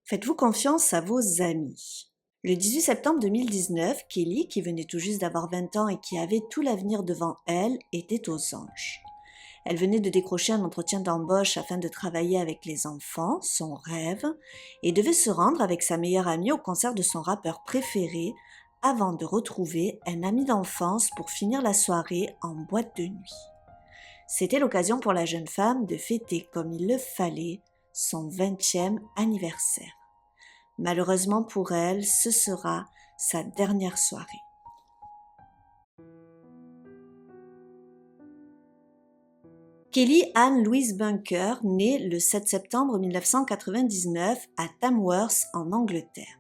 Faites-vous confiance à vos amis? Le 18 septembre 2019, Kelly, qui venait tout juste d'avoir 20 ans et qui avait tout l'avenir devant elle, était aux anges. Elle venait de décrocher un entretien d'embauche afin de travailler avec les enfants, son rêve, et devait se rendre avec sa meilleure amie au concert de son rappeur préféré avant de retrouver un ami d'enfance pour finir la soirée en boîte de nuit. C'était l'occasion pour la jeune femme de fêter comme il le fallait son 20e anniversaire. Malheureusement pour elle, ce sera sa dernière soirée. Kelly Ann Louise Bunker naît le 7 septembre 1999 à Tamworth en Angleterre.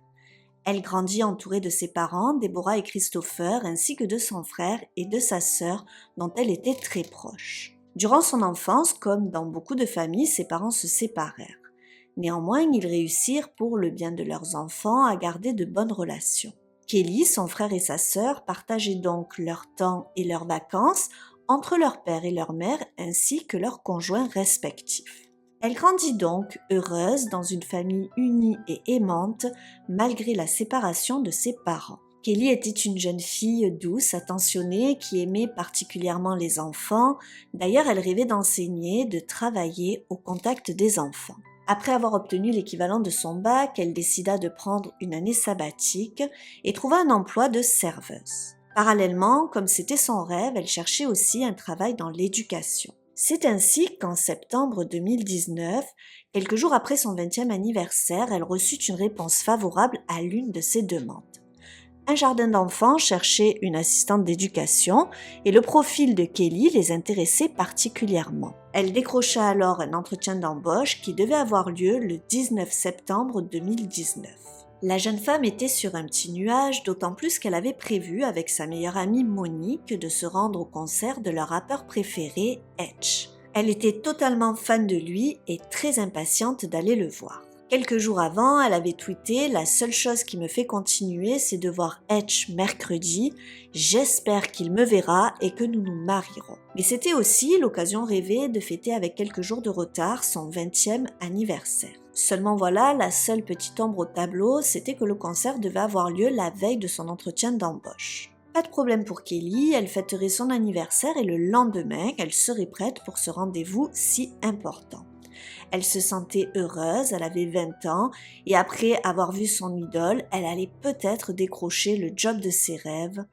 Elle grandit entourée de ses parents, Deborah et Christopher, ainsi que de son frère et de sa sœur dont elle était très proche. Durant son enfance, comme dans beaucoup de familles, ses parents se séparèrent. Néanmoins, ils réussirent pour le bien de leurs enfants à garder de bonnes relations. Kelly, son frère et sa sœur partageaient donc leur temps et leurs vacances entre leur père et leur mère ainsi que leurs conjoints respectifs. Elle grandit donc heureuse dans une famille unie et aimante malgré la séparation de ses parents. Kelly était une jeune fille douce, attentionnée, qui aimait particulièrement les enfants. D'ailleurs, elle rêvait d'enseigner, de travailler au contact des enfants. Après avoir obtenu l'équivalent de son bac, elle décida de prendre une année sabbatique et trouva un emploi de serveuse. Parallèlement, comme c'était son rêve, elle cherchait aussi un travail dans l'éducation. C'est ainsi qu'en septembre 2019, quelques jours après son 20e anniversaire, elle reçut une réponse favorable à l'une de ses demandes. Un jardin d'enfants cherchait une assistante d'éducation et le profil de Kelly les intéressait particulièrement. Elle décrocha alors un entretien d'embauche qui devait avoir lieu le 19 septembre 2019. La jeune femme était sur un petit nuage, d'autant plus qu'elle avait prévu avec sa meilleure amie Monique de se rendre au concert de leur rappeur préféré, Etch. Elle était totalement fan de lui et très impatiente d'aller le voir. Quelques jours avant, elle avait tweeté « La seule chose qui me fait continuer, c'est de voir Etch mercredi. J'espère qu'il me verra et que nous nous marierons. » Mais c'était aussi l'occasion rêvée de fêter avec quelques jours de retard son 20e anniversaire. Seulement voilà, la seule petite ombre au tableau, c'était que le concert devait avoir lieu la veille de son entretien d'embauche. Pas de problème pour Kelly, elle fêterait son anniversaire et le lendemain, elle serait prête pour ce rendez-vous si important. Elle se sentait heureuse, elle avait 20 ans et après avoir vu son idole, elle allait peut-être décrocher le job de ses rêves.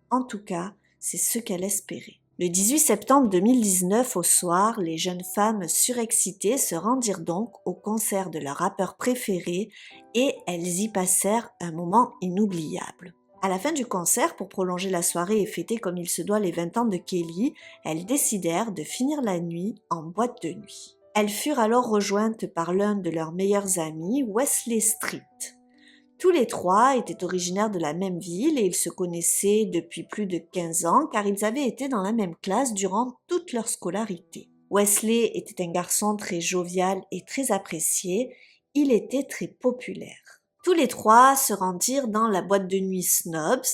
En tout cas, c'est ce qu'elle espérait. Le 18 septembre 2019 au soir, les jeunes femmes surexcitées se rendirent donc au concert de leur rappeur préféré et elles y passèrent un moment inoubliable. À la fin du concert, pour prolonger la soirée et fêter comme il se doit les 20 ans de Kelly, elles décidèrent de finir la nuit en boîte de nuit. Elles furent alors rejointes par l'un de leurs meilleurs amis, Wesley Street. Tous les trois étaient originaires de la même ville et ils se connaissaient depuis plus de 15 ans car ils avaient été dans la même classe durant toute leur scolarité. Wesley était un garçon très jovial et très apprécié, il était très populaire. Tous les trois se rendirent dans la boîte de nuit Snobs.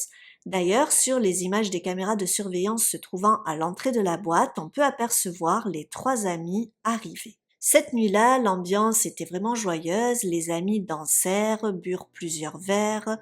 D'ailleurs, sur les images des caméras de surveillance se trouvant à l'entrée de la boîte, on peut apercevoir les trois amis arriver. Cette nuit-là, l'ambiance était vraiment joyeuse, les amis dansèrent, burent plusieurs verres,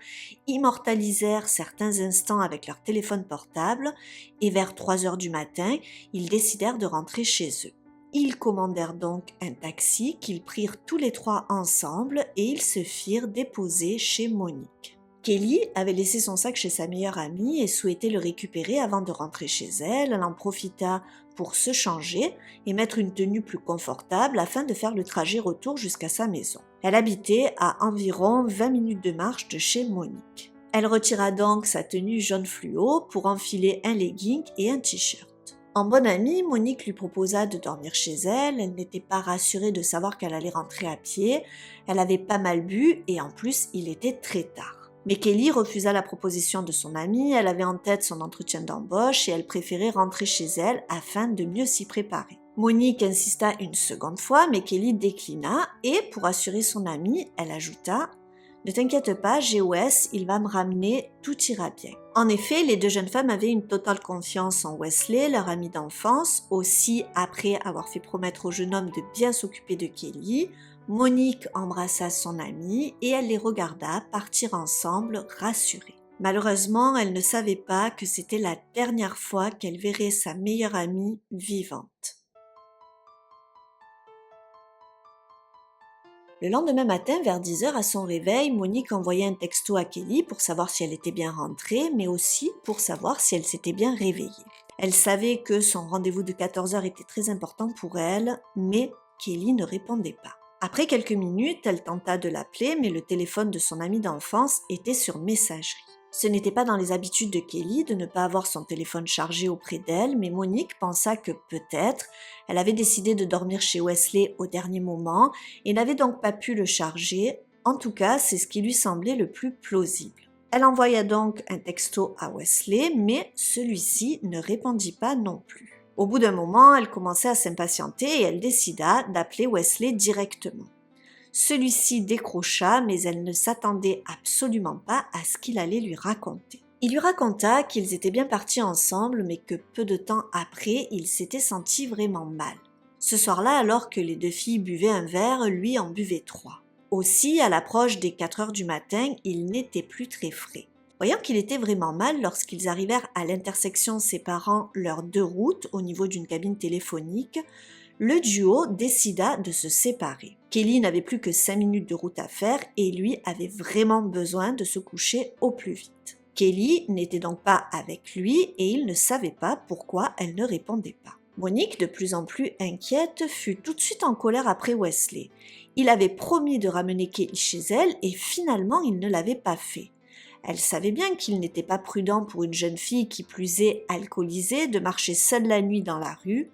immortalisèrent certains instants avec leur téléphone portable et vers 3 heures du matin, ils décidèrent de rentrer chez eux. Ils commandèrent donc un taxi qu'ils prirent tous les trois ensemble et ils se firent déposer chez Monique. Kelly avait laissé son sac chez sa meilleure amie et souhaitait le récupérer avant de rentrer chez elle. Elle en profita pour se changer et mettre une tenue plus confortable afin de faire le trajet retour jusqu'à sa maison. Elle habitait à environ 20 minutes de marche de chez Monique. Elle retira donc sa tenue jaune fluo pour enfiler un legging et un t-shirt. En bonne amie, Monique lui proposa de dormir chez elle. Elle n'était pas rassurée de savoir qu'elle allait rentrer à pied. Elle avait pas mal bu et en plus, il était très tard. Mais Kelly refusa la proposition de son amie, elle avait en tête son entretien d'embauche et elle préférait rentrer chez elle afin de mieux s'y préparer. Monique insista une seconde fois, mais Kelly déclina et, pour assurer son amie, elle ajouta « Ne t'inquiète pas, j'ai Wes, il va me ramener, tout ira bien. » En effet, les deux jeunes femmes avaient une totale confiance en Wesley, leur ami d'enfance. Aussi, après avoir fait promettre au jeune homme de bien s'occuper de Kelly, Monique embrassa son amie et elle les regarda partir ensemble, rassurée. Malheureusement, elle ne savait pas que c'était la dernière fois qu'elle verrait sa meilleure amie vivante. Le lendemain matin, vers 10 heures à son réveil, Monique envoyait un texto à Kelly pour savoir si elle était bien rentrée, mais aussi pour savoir si elle s'était bien réveillée. Elle savait que son rendez-vous de 14 heures était très important pour elle, mais Kelly ne répondait pas. Après quelques minutes, elle tenta de l'appeler, mais le téléphone de son amie d'enfance était sur messagerie. Ce n'était pas dans les habitudes de Kelly de ne pas avoir son téléphone chargé auprès d'elle, mais Monique pensa que peut-être elle avait décidé de dormir chez Wesley au dernier moment et n'avait donc pas pu le charger. En tout cas, c'est ce qui lui semblait le plus plausible. Elle envoya donc un texto à Wesley, mais celui-ci ne répondit pas non plus. Au bout d'un moment, elle commençait à s'impatienter et elle décida d'appeler Wesley directement. Celui-ci décrocha, mais elle ne s'attendait absolument pas à ce qu'il allait lui raconter. Il lui raconta qu'ils étaient bien partis ensemble, mais que peu de temps après, il s'était senti vraiment mal. Ce soir-là, alors que les deux filles buvaient un verre, lui en buvait 3. Aussi, à l'approche des 4 heures du matin, il n'était plus très frais. Voyant qu'il était vraiment mal, lorsqu'ils arrivèrent à l'intersection séparant leurs 2 routes au niveau d'une cabine téléphonique, le duo décida de se séparer. Kelly n'avait plus que 5 minutes de route à faire et lui avait vraiment besoin de se coucher au plus vite. Kelly n'était donc pas avec lui et il ne savait pas pourquoi elle ne répondait pas. Monique, de plus en plus inquiète, fut tout de suite en colère après Wesley. Il avait promis de ramener Kelly chez elle et finalement il ne l'avait pas fait. Elle savait bien qu'il n'était pas prudent pour une jeune fille qui plus est alcoolisée de marcher seule la nuit dans la rue.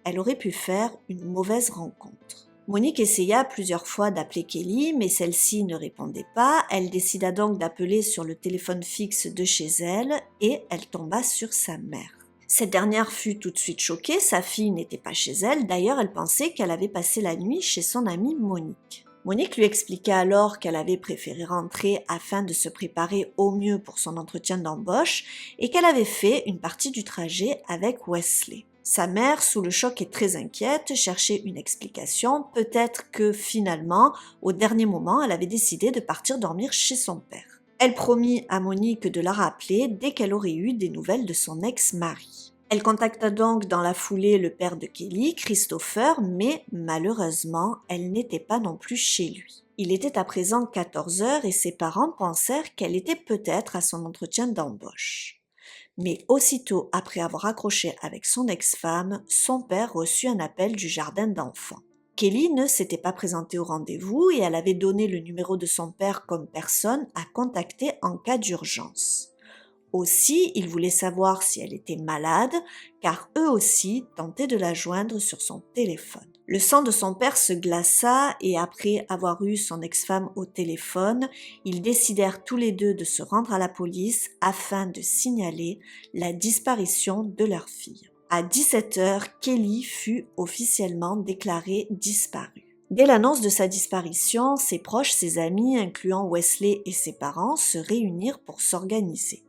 Elle aurait pu faire une mauvaise rencontre. Monique essaya plusieurs fois d'appeler Kelly, mais celle-ci ne répondait pas. Elle décida donc d'appeler sur le téléphone fixe de chez elle et elle tomba sur sa mère. Cette dernière fut tout de suite choquée, sa fille n'était pas chez elle, d'ailleurs elle pensait qu'elle avait passé la nuit chez son amie Monique. Monique lui expliqua alors qu'elle avait préféré rentrer afin de se préparer au mieux pour son entretien d'embauche et qu'elle avait fait une partie du trajet avec Wesley. Sa mère, sous le choc et très inquiète, cherchait une explication, peut-être que finalement, au dernier moment, elle avait décidé de partir dormir chez son père. Elle promit à Monique de la rappeler dès qu'elle aurait eu des nouvelles de son ex-mari. Elle contacta donc dans la foulée le père de Kelly, Christopher, mais malheureusement, elle n'était pas non plus chez lui. Il était à présent 14 heures et ses parents pensèrent qu'elle était peut-être à son entretien d'embauche. Mais aussitôt après avoir accroché avec son ex-femme, son père reçut un appel du jardin d'enfants. Kelly ne s'était pas présentée au rendez-vous et elle avait donné le numéro de son père comme personne à contacter en cas d'urgence. Aussi, il voulait savoir si elle était malade, car eux aussi tentaient de la joindre sur son téléphone. Le sang de son père se glaça et après avoir eu son ex-femme au téléphone, ils décidèrent tous les deux de se rendre à la police afin de signaler la disparition de leur fille. À 17 heures, Kelly fut officiellement déclarée disparue. Dès l'annonce de sa disparition, ses proches, ses amis, incluant Wesley et ses parents, se réunirent pour s'organiser.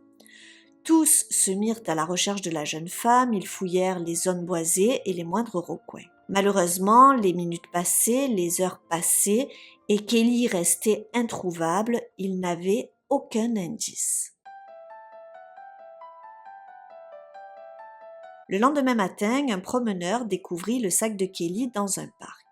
Tous se mirent à la recherche de la jeune femme, ils fouillèrent les zones boisées et les moindres recoins. Malheureusement, les minutes passaient, les heures passaient, et Kelly restait introuvable, il n'avait aucun indice. Le lendemain matin, un promeneur découvrit le sac de Kelly dans un parc.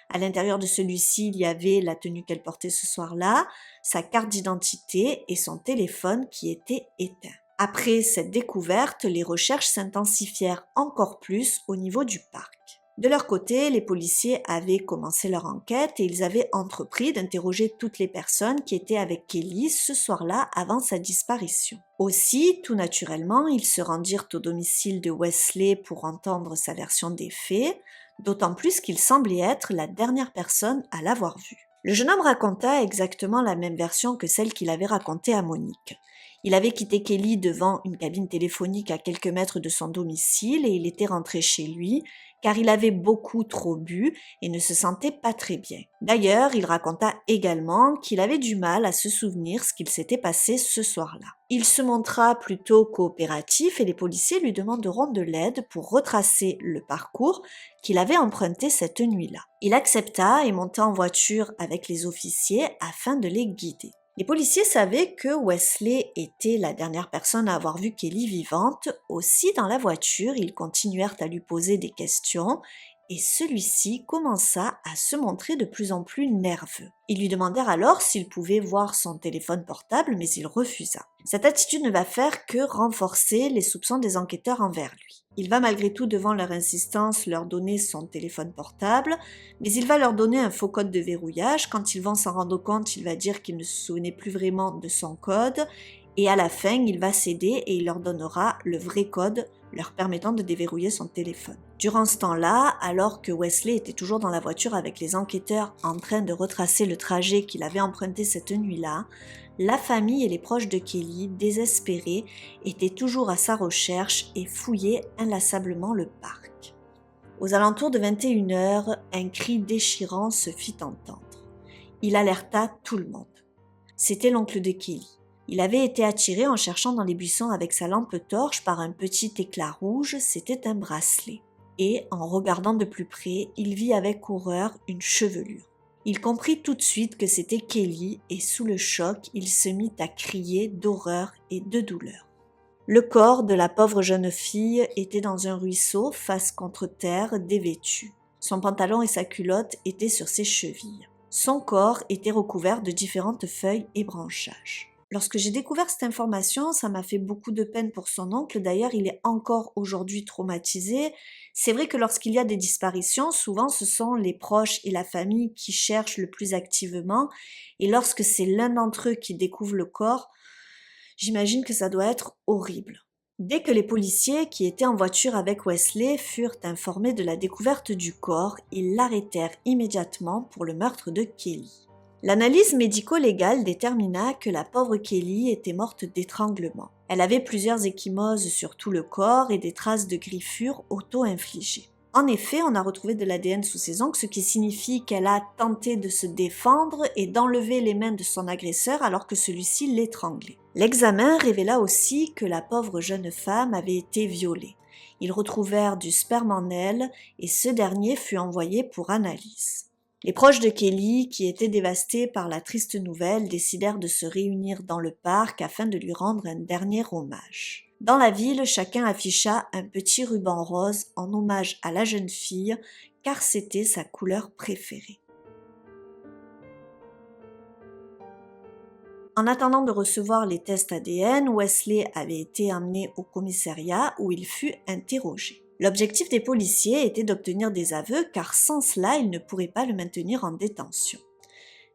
À l'intérieur de celui-ci, il y avait la tenue qu'elle portait ce soir-là, sa carte d'identité et son téléphone qui était éteint. Après cette découverte, les recherches s'intensifièrent encore plus au niveau du parc. De leur côté, les policiers avaient commencé leur enquête et ils avaient entrepris d'interroger toutes les personnes qui étaient avec Kelly ce soir-là avant sa disparition. Aussi, tout naturellement, ils se rendirent au domicile de Wesley pour entendre sa version des faits, d'autant plus qu'il semblait être la dernière personne à l'avoir vue. Le jeune homme raconta exactement la même version que celle qu'il avait racontée à Monique. Il avait quitté Kelly devant une cabine téléphonique à quelques mètres de son domicile et il était rentré chez lui car il avait beaucoup trop bu et ne se sentait pas très bien. D'ailleurs, il raconta également qu'il avait du mal à se souvenir ce qu'il s'était passé ce soir-là. Il se montra plutôt coopératif et les policiers lui demanderont de l'aide pour retracer le parcours qu'il avait emprunté cette nuit-là. Il accepta et monta en voiture avec les officiers afin de les guider. Les policiers savaient que Wesley était la dernière personne à avoir vu Kelly vivante. Aussi, dans la voiture, ils continuèrent à lui poser des questions et celui-ci commença à se montrer de plus en plus nerveux. Ils lui demandèrent alors s'il pouvait voir son téléphone portable, mais il refusa. Cette attitude ne va faire que renforcer les soupçons des enquêteurs envers lui. Il va malgré tout, devant leur insistance, leur donner son téléphone portable, mais il va leur donner un faux code de verrouillage. Quand ils vont s'en rendre compte, il va dire qu'il ne se souvenait plus vraiment de son code, et à la fin, il va céder et il leur donnera le vrai code leur permettant de déverrouiller son téléphone. Durant ce temps-là, alors que Wesley était toujours dans la voiture avec les enquêteurs en train de retracer le trajet qu'il avait emprunté cette nuit-là, la famille et les proches de Kelly, désespérés, étaient toujours à sa recherche et fouillaient inlassablement le parc. Aux alentours de 21h, un cri déchirant se fit entendre. Il alerta tout le monde. C'était l'oncle de Kelly. Il avait été attiré en cherchant dans les buissons avec sa lampe torche par un petit éclat rouge, c'était un bracelet. Et, en regardant de plus près, il vit avec horreur une chevelure. Il comprit tout de suite que c'était Kelly et sous le choc, il se mit à crier d'horreur et de douleur. Le corps de la pauvre jeune fille était dans un ruisseau, face contre terre, dévêtu. Son pantalon et sa culotte étaient sur ses chevilles. Son corps était recouvert de différentes feuilles et branchages. Lorsque j'ai découvert cette information, ça m'a fait beaucoup de peine pour son oncle. D'ailleurs, il est encore aujourd'hui traumatisé. C'est vrai que lorsqu'il y a des disparitions, souvent ce sont les proches et la famille qui cherchent le plus activement. Et lorsque c'est l'un d'entre eux qui découvre le corps, j'imagine que ça doit être horrible. Dès que les policiers qui étaient en voiture avec Wesley furent informés de la découverte du corps, ils l'arrêtèrent immédiatement pour le meurtre de Kelly. L'analyse médico-légale détermina que la pauvre Kelly était morte d'étranglement. Elle avait plusieurs ecchymoses sur tout le corps et des traces de griffures auto-infligées. En effet, on a retrouvé de l'ADN sous ses ongles, ce qui signifie qu'elle a tenté de se défendre et d'enlever les mains de son agresseur alors que celui-ci l'étranglait. L'examen révéla aussi que la pauvre jeune femme avait été violée. Ils retrouvèrent du sperme en elle et ce dernier fut envoyé pour analyse. Les proches de Kelly, qui étaient dévastés par la triste nouvelle, décidèrent de se réunir dans le parc afin de lui rendre un dernier hommage. Dans la ville, chacun afficha un petit ruban rose en hommage à la jeune fille, car c'était sa couleur préférée. En attendant de recevoir les tests ADN, Wesley avait été emmené au commissariat où il fut interrogé. L'objectif des policiers était d'obtenir des aveux car sans cela, ils ne pourraient pas le maintenir en détention.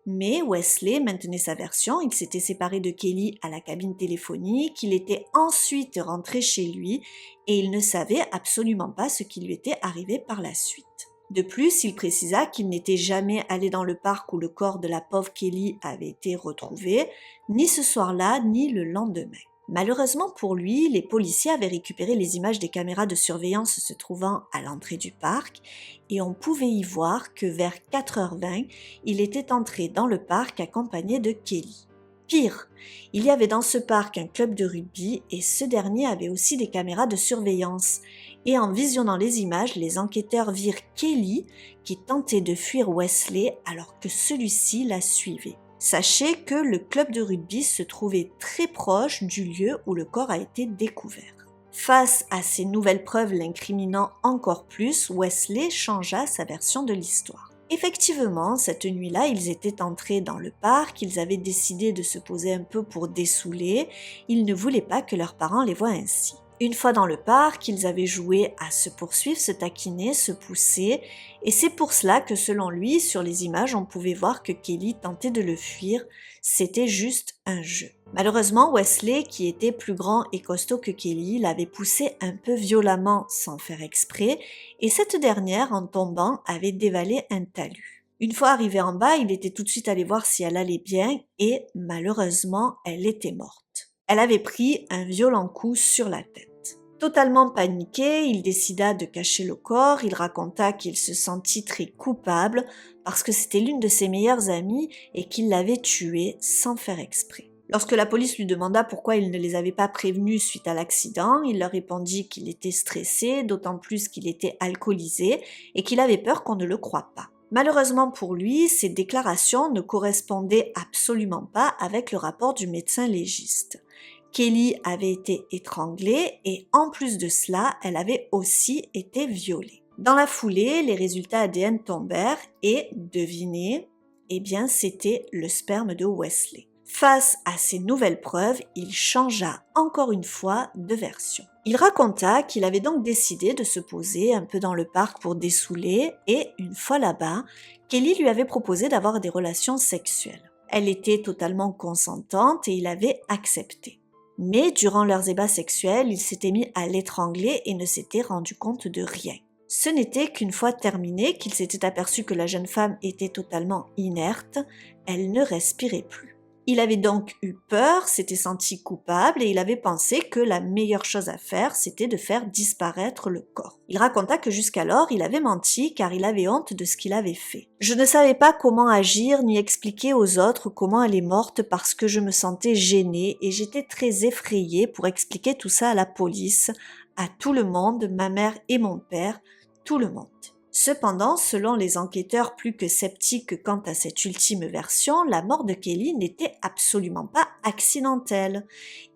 Mais Wesley maintenait sa version, il s'était séparé de Kelly à la cabine téléphonique, il était ensuite rentré chez lui et il ne savait absolument pas ce qui lui était arrivé par la suite. De plus, il précisa qu'il n'était jamais allé dans le parc où le corps de la pauvre Kelly avait été retrouvé, ni ce soir-là, ni le lendemain. Malheureusement pour lui, les policiers avaient récupéré les images des caméras de surveillance se trouvant à l'entrée du parc et on pouvait y voir que vers 4h20, il était entré dans le parc accompagné de Kelly. Pire, il y avait dans ce parc un club de rugby et ce dernier avait aussi des caméras de surveillance. Et en visionnant les images, les enquêteurs virent Kelly qui tentait de fuir Wesley alors que celui-ci la suivait. Sachez que le club de rugby se trouvait très proche du lieu où le corps a été découvert. Face à ces nouvelles preuves l'incriminant encore plus, Wesley changea sa version de l'histoire. Effectivement, cette nuit-là, ils étaient entrés dans le parc, ils avaient décidé de se poser un peu pour dessouler, ils ne voulaient pas que leurs parents les voient ainsi. Une fois dans le parc, ils avaient joué à se poursuivre, se taquiner, se pousser, et c'est pour cela que selon lui, sur les images, on pouvait voir que Kelly tentait de le fuir, c'était juste un jeu. Malheureusement, Wesley, qui était plus grand et costaud que Kelly, l'avait poussé un peu violemment sans faire exprès, et cette dernière, en tombant, avait dévalé un talus. Une fois arrivé en bas, il était tout de suite allé voir si elle allait bien, et malheureusement, elle était morte. Elle avait pris un violent coup sur la tête. Totalement paniqué, il décida de cacher le corps. Il raconta qu'il se sentit très coupable parce que c'était l'une de ses meilleures amies et qu'il l'avait tuée sans faire exprès. Lorsque la police lui demanda pourquoi il ne les avait pas prévenus suite à l'accident, il leur répondit qu'il était stressé, d'autant plus qu'il était alcoolisé et qu'il avait peur qu'on ne le croie pas. Malheureusement pour lui, ces déclarations ne correspondaient absolument pas avec le rapport du médecin légiste. Kelly avait été étranglée et en plus de cela, elle avait aussi été violée. Dans la foulée, les résultats ADN tombèrent et, devinez, eh bien c'était le sperme de Wesley. Face à ces nouvelles preuves, il changea encore une fois de version. Il raconta qu'il avait donc décidé de se poser un peu dans le parc pour dessouler et, une fois là-bas, Kelly lui avait proposé d'avoir des relations sexuelles. Elle était totalement consentante et il avait accepté. Mais durant leurs ébats sexuels, il s'était mis à l'étrangler et ne s'était rendu compte de rien. Ce n'était qu'une fois terminé qu'il s'était aperçu que la jeune femme était totalement inerte, elle ne respirait plus. Il avait donc eu peur, s'était senti coupable et il avait pensé que la meilleure chose à faire, c'était de faire disparaître le corps. Il raconta que jusqu'alors, il avait menti car il avait honte de ce qu'il avait fait. Je ne savais pas comment agir ni expliquer aux autres comment elle est morte parce que je me sentais gênée et j'étais très effrayée pour expliquer tout ça à la police, à tout le monde, ma mère et mon père, tout le monde. Cependant, selon les enquêteurs plus que sceptiques quant à cette ultime version, la mort de Kelly n'était absolument pas accidentelle.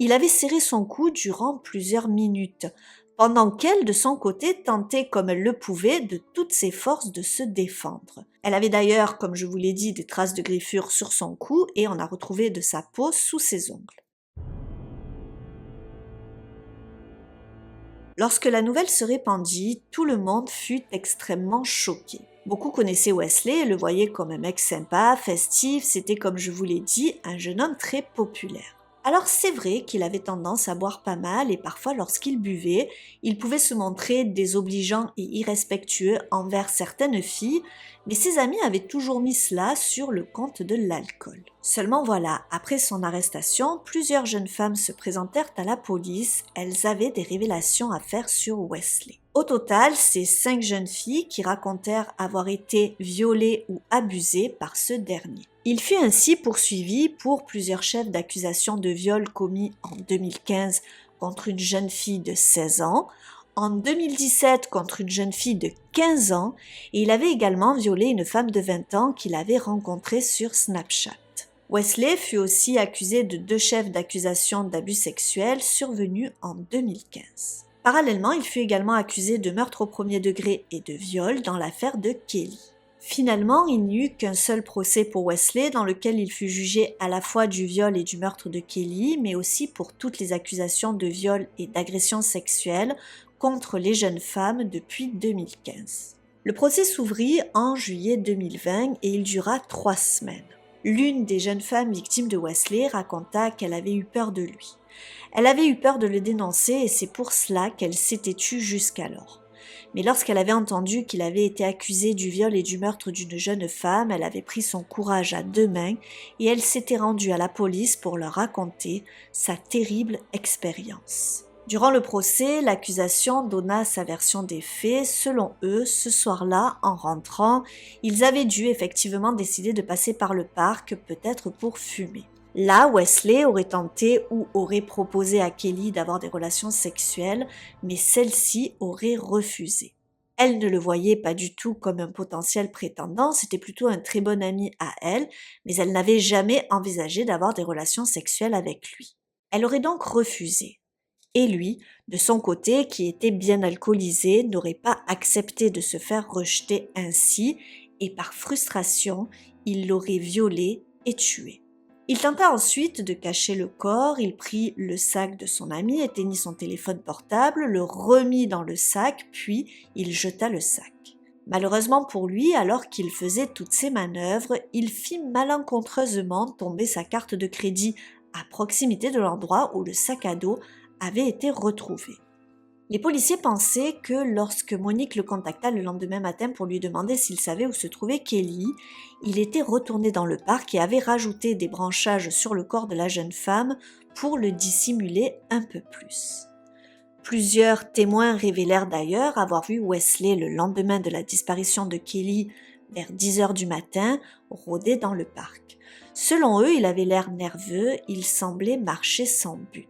Il avait serré son cou durant plusieurs minutes, pendant qu'elle, de son côté, tentait comme elle le pouvait de toutes ses forces de se défendre. Elle avait d'ailleurs, comme je vous l'ai dit, des traces de griffures sur son cou et on a retrouvé de sa peau sous ses ongles. Lorsque la nouvelle se répandit, tout le monde fut extrêmement choqué. Beaucoup connaissaient Wesley et le voyaient comme un mec sympa, festif, c'était comme je vous l'ai dit, un jeune homme très populaire. Alors c'est vrai qu'il avait tendance à boire pas mal et parfois lorsqu'il buvait, il pouvait se montrer désobligeant et irrespectueux envers certaines filles, mais ses amis avaient toujours mis cela sur le compte de l'alcool. Seulement voilà, après son arrestation, plusieurs jeunes femmes se présentèrent à la police, elles avaient des révélations à faire sur Wesley. Au total, c'est 5 jeunes filles qui racontèrent avoir été violées ou abusées par ce dernier. Il fut ainsi poursuivi pour plusieurs chefs d'accusation de viol commis en 2015 contre une jeune fille de 16 ans, en 2017 contre une jeune fille de 15 ans et il avait également violé une femme de 20 ans qu'il avait rencontrée sur Snapchat. Wesley fut aussi accusé de 2 chefs d'accusation d'abus sexuels survenus en 2015. Parallèlement, il fut également accusé de meurtre au premier degré et de viol dans l'affaire de Kelly. Finalement, il n'y eut qu'un seul procès pour Wesley dans lequel il fut jugé à la fois du viol et du meurtre de Kelly, mais aussi pour toutes les accusations de viol et d'agression sexuelle contre les jeunes femmes depuis 2015. Le procès s'ouvrit en juillet 2020 et il dura 3 semaines. L'une des jeunes femmes victimes de Wesley raconta qu'elle avait eu peur de lui. Elle avait eu peur de le dénoncer et c'est pour cela qu'elle s'était tue jusqu'alors. Mais lorsqu'elle avait entendu qu'il avait été accusé du viol et du meurtre d'une jeune femme, elle avait pris son courage à 2 mains et elle s'était rendue à la police pour leur raconter sa terrible expérience. Durant le procès, l'accusation donna sa version des faits. Selon eux, ce soir-là, en rentrant, ils avaient dû effectivement décider de passer par le parc, peut-être pour fumer. Là, Wesley aurait tenté ou aurait proposé à Kelly d'avoir des relations sexuelles, mais celle-ci aurait refusé. Elle ne le voyait pas du tout comme un potentiel prétendant, c'était plutôt un très bon ami à elle, mais elle n'avait jamais envisagé d'avoir des relations sexuelles avec lui. Elle aurait donc refusé. Et lui, de son côté, qui était bien alcoolisé, n'aurait pas accepté de se faire rejeter ainsi, et par frustration, il l'aurait violée et tuée. Il tenta ensuite de cacher le corps, il prit le sac de son ami, éteignit son téléphone portable, le remit dans le sac, puis il jeta le sac. Malheureusement pour lui, alors qu'il faisait toutes ces manœuvres, il fit malencontreusement tomber sa carte de crédit à proximité de l'endroit où le sac à dos avait été retrouvé. Les policiers pensaient que lorsque Monique le contacta le lendemain matin pour lui demander s'il savait où se trouvait Kelly, il était retourné dans le parc et avait rajouté des branchages sur le corps de la jeune femme pour le dissimuler un peu plus. Plusieurs témoins révélèrent d'ailleurs avoir vu Wesley le lendemain de la disparition de Kelly vers 10h du matin rôder dans le parc. Selon eux, il avait l'air nerveux, il semblait marcher sans but.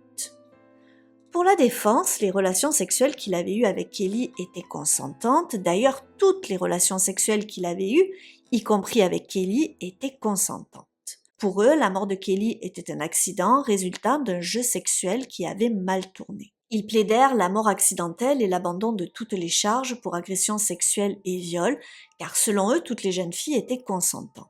Pour la défense, les relations sexuelles qu'il avait eues avec Kelly étaient consentantes. D'ailleurs, toutes les relations sexuelles qu'il avait eues, y compris avec Kelly, étaient consentantes. Pour eux, la mort de Kelly était un accident résultant d'un jeu sexuel qui avait mal tourné. Ils plaidèrent la mort accidentelle et l'abandon de toutes les charges pour agression sexuelle et viol, car selon eux, toutes les jeunes filles étaient consentantes.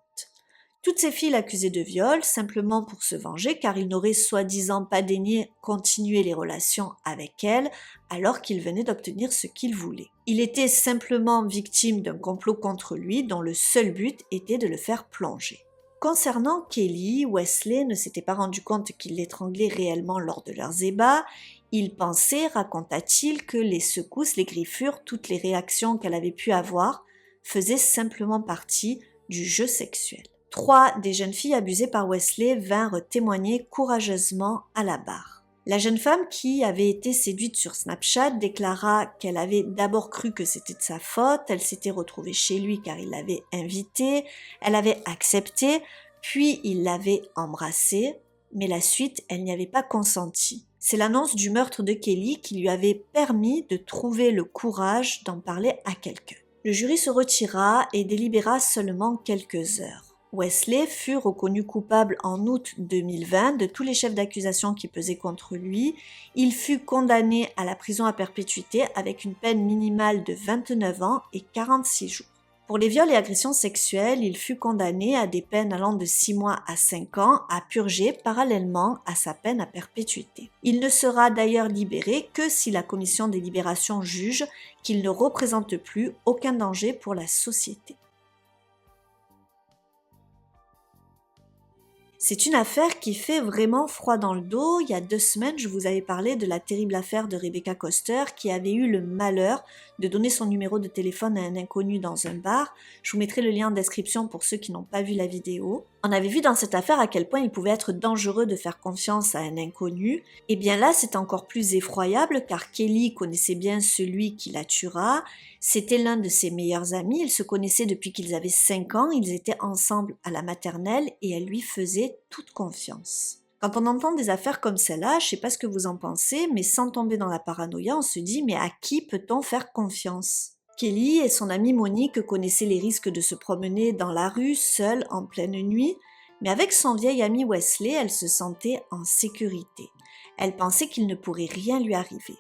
Toutes ces filles l'accusaient de viol simplement pour se venger car il n'aurait soi-disant pas daigné continuer les relations avec elles alors qu'il venait d'obtenir ce qu'il voulait. Il était simplement victime d'un complot contre lui dont le seul but était de le faire plonger. Concernant Kelly, Wesley ne s'était pas rendu compte qu'il l'étranglait réellement lors de leurs ébats. Il pensait, raconta-t-il, que les secousses, les griffures, toutes les réactions qu'elle avait pu avoir faisaient simplement partie du jeu sexuel. 3 des jeunes filles abusées par Wesley vinrent témoigner courageusement à la barre. La jeune femme qui avait été séduite sur Snapchat déclara qu'elle avait d'abord cru que c'était de sa faute, elle s'était retrouvée chez lui car il l'avait invitée, elle avait accepté, puis il l'avait embrassée, mais la suite, elle n'y avait pas consenti. C'est l'annonce du meurtre de Kelly qui lui avait permis de trouver le courage d'en parler à quelqu'un. Le jury se retira et délibéra seulement quelques heures. Wesley fut reconnu coupable en août 2020 de tous les chefs d'accusation qui pesaient contre lui. Il fut condamné à la prison à perpétuité avec une peine minimale de 29 ans et 46 jours. Pour les viols et agressions sexuelles, il fut condamné à des peines allant de 6 mois à 5 ans à purger parallèlement à sa peine à perpétuité. Il ne sera d'ailleurs libéré que si la commission des libérations juge qu'il ne représente plus aucun danger pour la société. C'est une affaire qui fait vraiment froid dans le dos. Il y a 2 semaines, je vous avais parlé de la terrible affaire de Rebecca Coster qui avait eu le malheur de donner son numéro de téléphone à un inconnu dans un bar. Je vous mettrai le lien en description pour ceux qui n'ont pas vu la vidéo. On avait vu dans cette affaire à quel point il pouvait être dangereux de faire confiance à un inconnu. Et bien là, c'est encore plus effroyable car Kelly connaissait bien celui qui la tuera. C'était l'un de ses meilleurs amis, ils se connaissaient depuis qu'ils avaient 5 ans, ils étaient ensemble à la maternelle et elle lui faisait toute confiance. Quand on entend des affaires comme celle-là, je sais pas ce que vous en pensez, mais sans tomber dans la paranoïa, on se dit mais à qui peut-on faire confiance ? Kelly et son amie Monique connaissaient les risques de se promener dans la rue seule en pleine nuit, mais avec son vieil ami Wesley, elle se sentait en sécurité. Elle pensait qu'il ne pourrait rien lui arriver.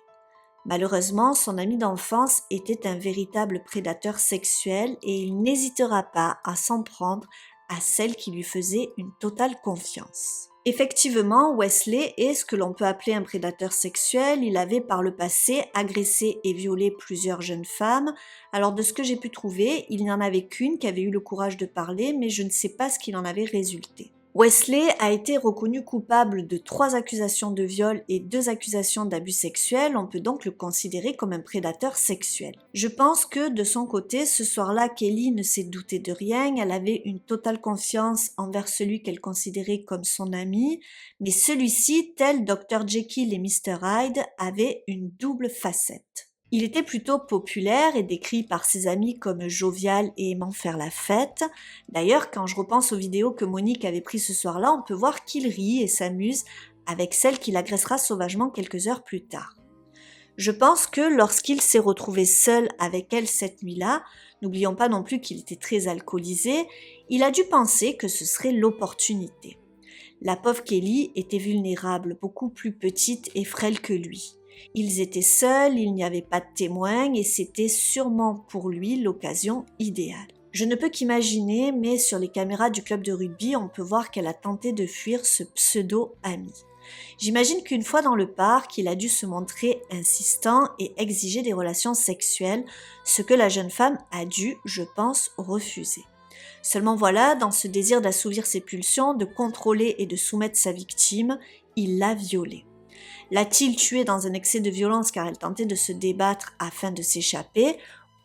Malheureusement, son ami d'enfance était un véritable prédateur sexuel et il n'hésitera pas à s'en prendre à celle qui lui faisait une totale confiance. Effectivement, Wesley est ce que l'on peut appeler un prédateur sexuel. Il avait par le passé agressé et violé plusieurs jeunes femmes. Alors de ce que j'ai pu trouver, il n'y en avait qu'une qui avait eu le courage de parler, mais je ne sais pas ce qu'il en avait résulté. Wesley a été reconnu coupable de 3 accusations de viol et 2 accusations d'abus sexuels, on peut donc le considérer comme un prédateur sexuel. Je pense que de son côté, ce soir-là, Kelly ne s'est doutée de rien, elle avait une totale confiance envers celui qu'elle considérait comme son ami, mais celui-ci, tel Dr Jekyll et Mr Hyde, avait une double facette. Il était plutôt populaire et décrit par ses amis comme jovial et aimant faire la fête. D'ailleurs, quand je repense aux vidéos que Monique avait prises ce soir-là, on peut voir qu'il rit et s'amuse avec celle qui l'agressera sauvagement quelques heures plus tard. Je pense que lorsqu'il s'est retrouvé seul avec elle cette nuit-là, n'oublions pas non plus qu'il était très alcoolisé, il a dû penser que ce serait l'opportunité. La pauvre Kelly était vulnérable, beaucoup plus petite et frêle que lui. Ils étaient seuls, il n'y avait pas de témoins et c'était sûrement pour lui l'occasion idéale. Je ne peux qu'imaginer, mais sur les caméras du club de rugby, on peut voir qu'elle a tenté de fuir ce pseudo-ami. J'imagine qu'une fois dans le parc, il a dû se montrer insistant et exiger des relations sexuelles, ce que la jeune femme a dû, je pense, refuser. Seulement voilà, dans ce désir d'assouvir ses pulsions, de contrôler et de soumettre sa victime, il l'a violée. L'a-t-il tuée dans un excès de violence car elle tentait de se débattre afin de s'échapper?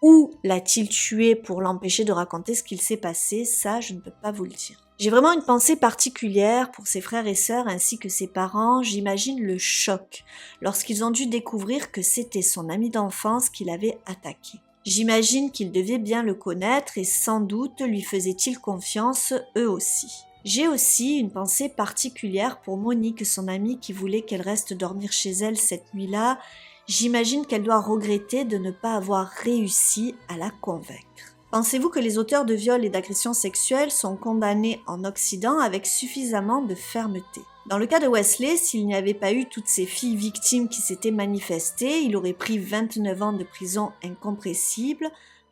Ou l'a-t-il tuée pour l'empêcher de raconter ce qu'il s'est passé? Ça, je ne peux pas vous le dire. J'ai vraiment une pensée particulière pour ses frères et sœurs ainsi que ses parents. J'imagine le choc lorsqu'ils ont dû découvrir que c'était son ami d'enfance qui l'avait attaqué. J'imagine qu'ils devaient bien le connaître et sans doute lui faisaient-ils confiance eux aussi. J'ai aussi une pensée particulière pour Monique, son amie qui voulait qu'elle reste dormir chez elle cette nuit-là. J'imagine qu'elle doit regretter de ne pas avoir réussi à la convaincre. Pensez-vous que les auteurs de viols et d'agressions sexuelles sont condamnés en Occident avec suffisamment de fermeté? Dans le cas de Wesley, s'il n'y avait pas eu toutes ces filles victimes qui s'étaient manifestées, il aurait pris 29 ans de prison incompressible.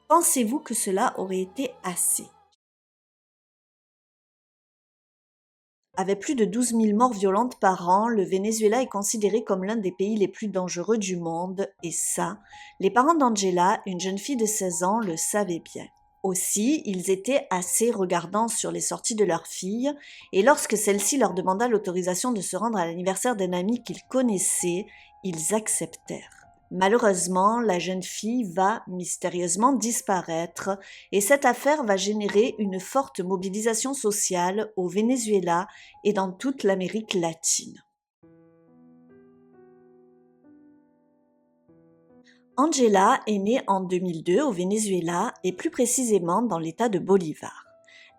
Pensez-vous que cela aurait été assez? Avec plus de 12 000 morts violentes par an, le Venezuela est considéré comme l'un des pays les plus dangereux du monde, et ça, les parents d'Angela, une jeune fille de 16 ans, le savaient bien. Aussi, ils étaient assez regardants sur les sorties de leur fille, et lorsque celle-ci leur demanda l'autorisation de se rendre à l'anniversaire d'un ami qu'ils connaissaient, ils acceptèrent. Malheureusement, la jeune fille va mystérieusement disparaître et cette affaire va générer une forte mobilisation sociale au Venezuela et dans toute l'Amérique latine. Angela est née en 2002 au Venezuela et plus précisément dans l'état de Bolivar.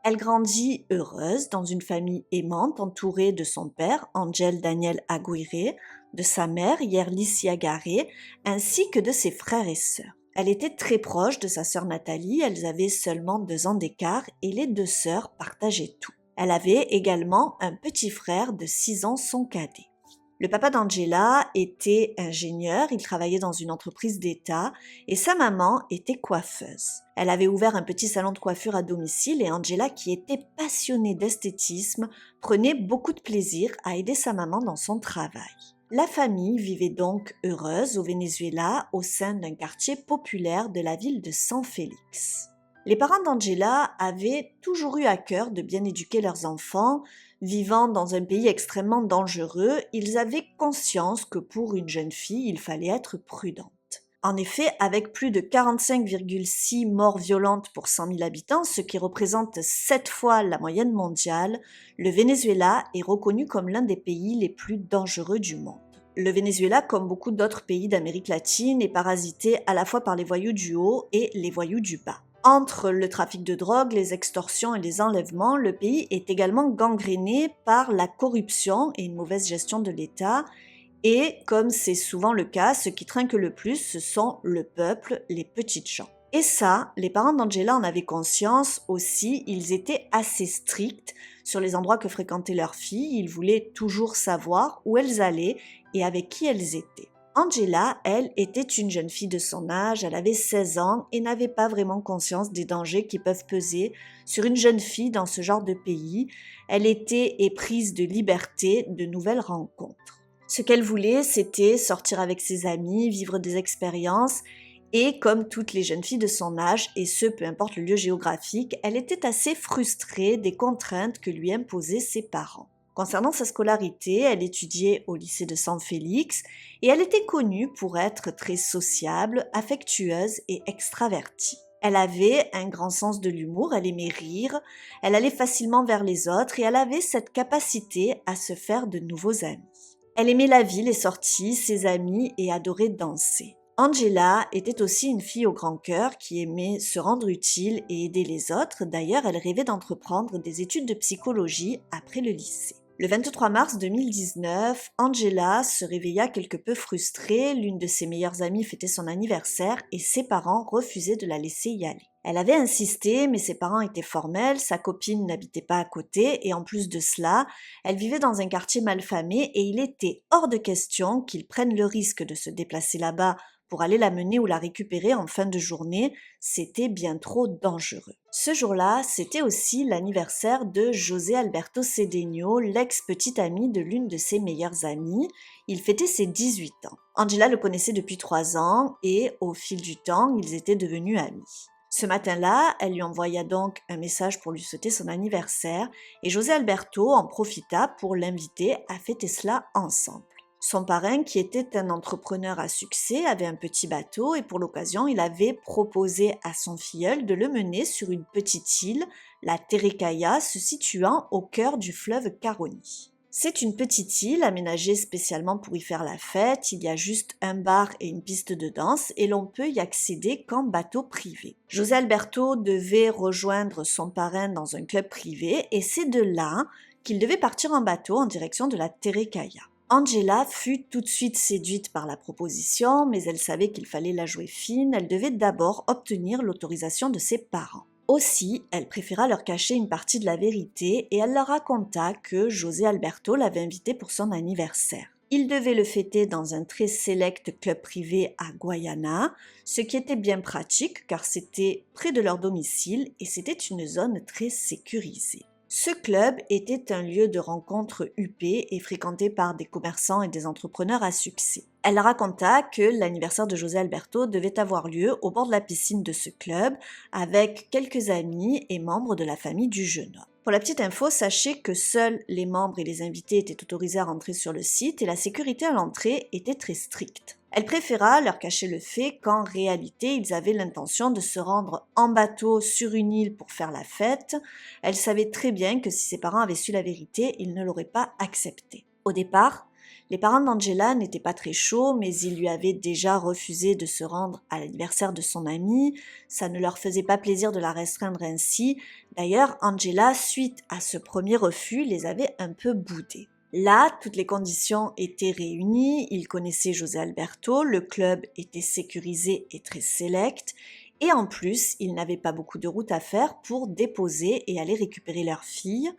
Elle grandit heureuse dans une famille aimante entourée de son père, Angel Daniel Aguirre, de sa mère, Yerlis Yagaré, ainsi que de ses frères et sœurs. Elle était très proche de sa sœur Nathalie, elles avaient seulement 2 ans d'écart et les 2 sœurs partageaient tout. Elle avait également un petit frère de 6 ans, son cadet. Le papa d'Angela était ingénieur, il travaillait dans une entreprise d'État et sa maman était coiffeuse. Elle avait ouvert un petit salon de coiffure à domicile et Angela, qui était passionnée d'esthétisme, prenait beaucoup de plaisir à aider sa maman dans son travail. La famille vivait donc heureuse au Venezuela au sein d'un quartier populaire de la ville de San Félix. Les parents d'Angela avaient toujours eu à cœur de bien éduquer leurs enfants. Vivant dans un pays extrêmement dangereux, ils avaient conscience que pour une jeune fille, il fallait être prudente. En effet, avec plus de 45,6 morts violentes pour 100 000 habitants, ce qui représente 7 fois la moyenne mondiale, le Venezuela est reconnu comme l'un des pays les plus dangereux du monde. Le Venezuela, comme beaucoup d'autres pays d'Amérique latine, est parasité à la fois par les voyous du haut et les voyous du bas. Entre le trafic de drogue, les extorsions et les enlèvements, le pays est également gangréné par la corruption et une mauvaise gestion de l'État. Et comme c'est souvent le cas, ce qui trinque le plus, ce sont le peuple, les petites gens. Et ça, les parents d'Angela en avaient conscience aussi, ils étaient assez stricts sur les endroits que fréquentait leur fille, ils voulaient toujours savoir où elles allaient et avec qui elles étaient. Angela, elle, était une jeune fille de son âge, elle avait 16 ans et n'avait pas vraiment conscience des dangers qui peuvent peser sur une jeune fille dans ce genre de pays. Elle était éprise de liberté, de nouvelles rencontres. Ce qu'elle voulait, c'était sortir avec ses amis, vivre des expériences et comme toutes les jeunes filles de son âge, et ce peu importe le lieu géographique, elle était assez frustrée des contraintes que lui imposaient ses parents. Concernant sa scolarité, elle étudiait au lycée de San Félix et elle était connue pour être très sociable, affectueuse et extravertie. Elle avait un grand sens de l'humour, elle aimait rire, elle allait facilement vers les autres et elle avait cette capacité à se faire de nouveaux amis. Elle aimait la vie, les sorties, ses amis et adorait danser. Angela était aussi une fille au grand cœur qui aimait se rendre utile et aider les autres. D'ailleurs, elle rêvait d'entreprendre des études de psychologie après le lycée. Le 23 mars 2019, Angela se réveilla quelque peu frustrée. L'une de ses meilleures amies fêtait son anniversaire et ses parents refusaient de la laisser y aller. Elle avait insisté, mais ses parents étaient formels, sa copine n'habitait pas à côté et en plus de cela, elle vivait dans un quartier malfamé et il était hors de question qu'ils prennent le risque de se déplacer là-bas pour aller la mener ou la récupérer en fin de journée, c'était bien trop dangereux. Ce jour-là, c'était aussi l'anniversaire de José Alberto Cedeno, l'ex-petite amie de l'une de ses meilleures amies. Il fêtait ses 18 ans. Angela le connaissait depuis 3 ans et au fil du temps, ils étaient devenus amis. Ce matin-là, elle lui envoya donc un message pour lui souhaiter son anniversaire et José Alberto en profita pour l'inviter à fêter cela ensemble. Son parrain, qui était un entrepreneur à succès, avait un petit bateau et pour l'occasion, il avait proposé à son filleul de le mener sur une petite île, la Terekaya, se situant au cœur du fleuve Caroni. C'est une petite île aménagée spécialement pour y faire la fête, il y a juste un bar et une piste de danse et l'on peut y accéder qu'en bateau privé. José Alberto devait rejoindre son parrain dans un club privé et c'est de là qu'il devait partir en bateau en direction de la Terekaya. Angela fut tout de suite séduite par la proposition, mais elle savait qu'il fallait la jouer fine, elle devait d'abord obtenir l'autorisation de ses parents. Aussi, elle préféra leur cacher une partie de la vérité et elle leur raconta que José Alberto l'avait invité pour son anniversaire. Ils devaient le fêter dans un très sélect club privé à Guayana, ce qui était bien pratique car c'était près de leur domicile et c'était une zone très sécurisée. Ce club était un lieu de rencontre huppé et fréquenté par des commerçants et des entrepreneurs à succès. Elle raconta que l'anniversaire de José Alberto devait avoir lieu au bord de la piscine de ce club avec quelques amis et membres de la famille du jeune homme. Pour la petite info, sachez que seuls les membres et les invités étaient autorisés à rentrer sur le site et la sécurité à l'entrée était très stricte. Elle préféra leur cacher le fait qu'en réalité, ils avaient l'intention de se rendre en bateau sur une île pour faire la fête. Elle savait très bien que si ses parents avaient su la vérité, ils ne l'auraient pas accepté. Au départ, les parents d'Angela n'étaient pas très chauds, mais ils lui avaient déjà refusé de se rendre à l'anniversaire de son amie. Ça ne leur faisait pas plaisir de la restreindre ainsi. D'ailleurs, Angela, suite à ce premier refus, les avait un peu boudés. Là, toutes les conditions étaient réunies, ils connaissaient José Alberto, le club était sécurisé et très sélect, et en plus, ils n'avaient pas beaucoup de route à faire pour déposer et aller récupérer leur fille.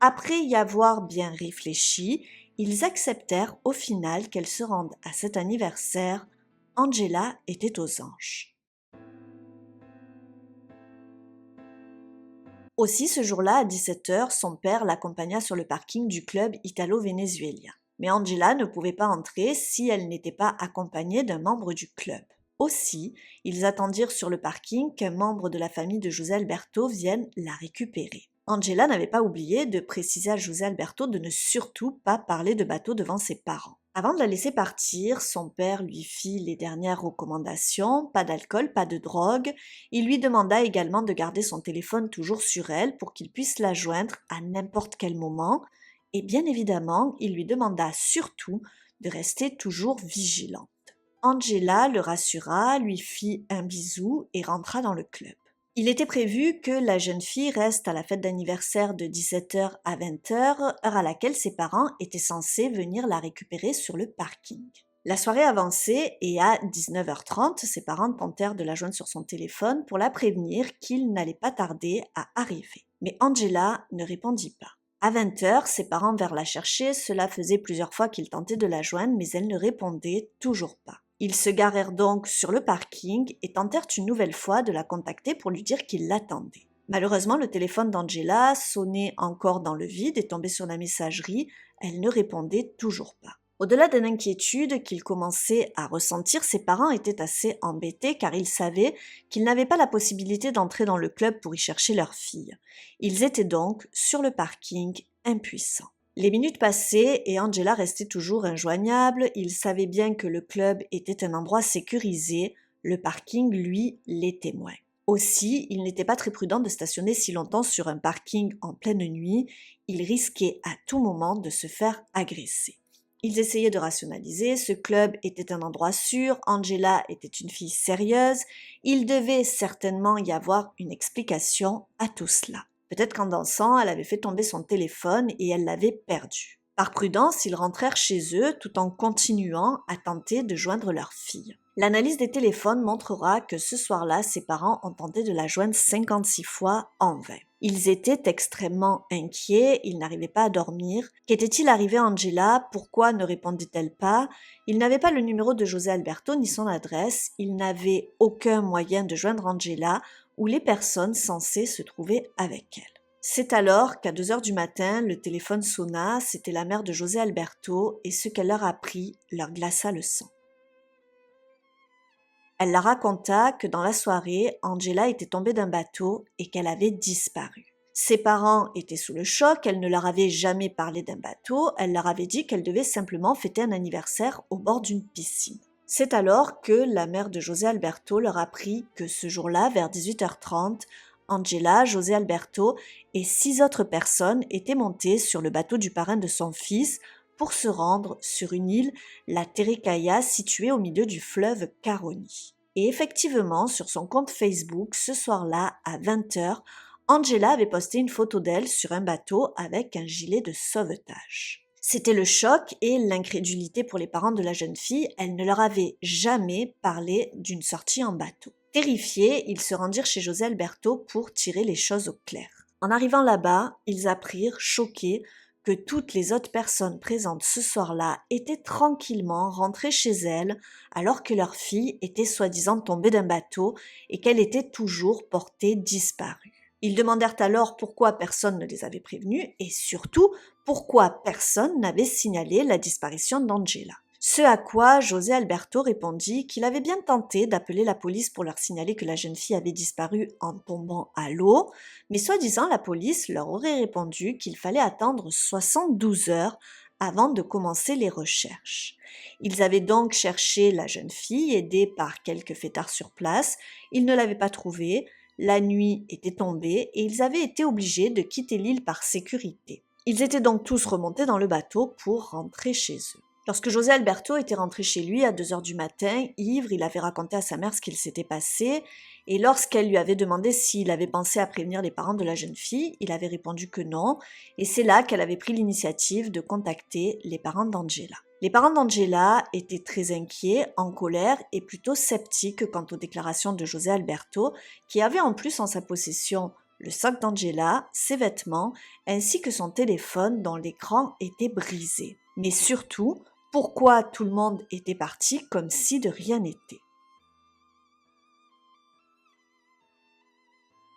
Après y avoir bien réfléchi, ils acceptèrent au final qu'elle se rende à cet anniversaire. Angela était aux anges. Aussi, ce jour-là, à 17h, son père l'accompagna sur le parking du club italo-vénézuélien. Mais Angela ne pouvait pas entrer si elle n'était pas accompagnée d'un membre du club. Aussi, ils attendirent sur le parking qu'un membre de la famille de José Alberto vienne la récupérer. Angela n'avait pas oublié de préciser à José Alberto de ne surtout pas parler de bateau devant ses parents. Avant de la laisser partir, son père lui fit les dernières recommandations, pas d'alcool, pas de drogue. Il lui demanda également de garder son téléphone toujours sur elle pour qu'il puisse la joindre à n'importe quel moment. Et bien évidemment, il lui demanda surtout de rester toujours vigilante. Angela le rassura, lui fit un bisou et rentra dans le club. Il était prévu que la jeune fille reste à la fête d'anniversaire de 17h à 20h, heure à laquelle ses parents étaient censés venir la récupérer sur le parking. La soirée avançait et à 19h30, ses parents tentèrent de la joindre sur son téléphone pour la prévenir qu'il n'allait pas tarder à arriver. Mais Angela ne répondit pas. À 20h, ses parents vinrent la chercher, cela faisait plusieurs fois qu'ils tentaient de la joindre, mais elle ne répondait toujours pas. Ils se garèrent donc sur le parking et tentèrent une nouvelle fois de la contacter pour lui dire qu'ils l'attendaient. Malheureusement, le téléphone d'Angela sonnait encore dans le vide et tombait sur la messagerie, elle ne répondait toujours pas. Au-delà d'une inquiétude qu'il commençait à ressentir, ses parents étaient assez embêtés car ils savaient qu'ils n'avaient pas la possibilité d'entrer dans le club pour y chercher leur fille. Ils étaient donc sur le parking, impuissants. Les minutes passaient et Angela restait toujours injoignable. Il savait bien que le club était un endroit sécurisé, le parking, lui, l'était moins. Aussi, il n'était pas très prudent de stationner si longtemps sur un parking en pleine nuit. Il risquait à tout moment de se faire agresser. Ils essayaient de rationaliser, ce club était un endroit sûr, Angela était une fille sérieuse, il devait certainement y avoir une explication à tout cela. Peut-être qu'en dansant, elle avait fait tomber son téléphone et elle l'avait perdu. Par prudence, ils rentrèrent chez eux tout en continuant à tenter de joindre leur fille. L'analyse des téléphones montrera que ce soir-là, ses parents ont tenté de la joindre 56 fois en vain. Ils étaient extrêmement inquiets, ils n'arrivaient pas à dormir. Qu'était-il arrivé à Angela? Pourquoi ne répondait-elle pas? Ils n'avaient pas le numéro de José Alberto ni son adresse, ils n'avaient aucun moyen de joindre Angela ou les personnes censées se trouver avec elle. C'est alors qu'à 2h du matin, le téléphone sonna, c'était la mère de José Alberto et ce qu'elle leur apprit leur glaça le sang. Elle leur raconta que dans la soirée, Angela était tombée d'un bateau et qu'elle avait disparu. Ses parents étaient sous le choc, elle ne leur avait jamais parlé d'un bateau, elle leur avait dit qu'elle devait simplement fêter un anniversaire au bord d'une piscine. C'est alors que la mère de José Alberto leur apprit que ce jour-là, vers 18h30, Angela, José Alberto et 6 autres personnes étaient montées sur le bateau du parrain de son fils pour se rendre sur une île, la Terecaya, située au milieu du fleuve Caroni. Et effectivement, sur son compte Facebook, ce soir-là, à 20h, Angela avait posté une photo d'elle sur un bateau avec un gilet de sauvetage. C'était le choc et l'incrédulité pour les parents de la jeune fille, elle ne leur avait jamais parlé d'une sortie en bateau. Terrifiés, ils se rendirent chez José Alberto pour tirer les choses au clair. En arrivant là-bas, ils apprirent, choqués, que toutes les autres personnes présentes ce soir-là étaient tranquillement rentrées chez elles alors que leur fille était soi-disant tombée d'un bateau et qu'elle était toujours portée disparue. Ils demandèrent alors pourquoi personne ne les avait prévenus et surtout pourquoi personne n'avait signalé la disparition d'Angela. Ce à quoi José Alberto répondit qu'il avait bien tenté d'appeler la police pour leur signaler que la jeune fille avait disparu en tombant à l'eau, mais soi-disant la police leur aurait répondu qu'il fallait attendre 72 heures avant de commencer les recherches. Ils avaient donc cherché la jeune fille, aidés par quelques fêtards sur place, ils ne l'avaient pas trouvée, la nuit était tombée et ils avaient été obligés de quitter l'île par sécurité. Ils étaient donc tous remontés dans le bateau pour rentrer chez eux. Lorsque José Alberto était rentré chez lui à 2h du matin, ivre, il avait raconté à sa mère ce qu'il s'était passé, et lorsqu'elle lui avait demandé s'il avait pensé à prévenir les parents de la jeune fille, il avait répondu que non, et c'est là qu'elle avait pris l'initiative de contacter les parents d'Angela. Les parents d'Angela étaient très inquiets, en colère et plutôt sceptiques quant aux déclarations de José Alberto, qui avait en plus en sa possession le sac d'Angela, ses vêtements, ainsi que son téléphone dont l'écran était brisé. Mais surtout, pourquoi tout le monde était parti comme si de rien n'était.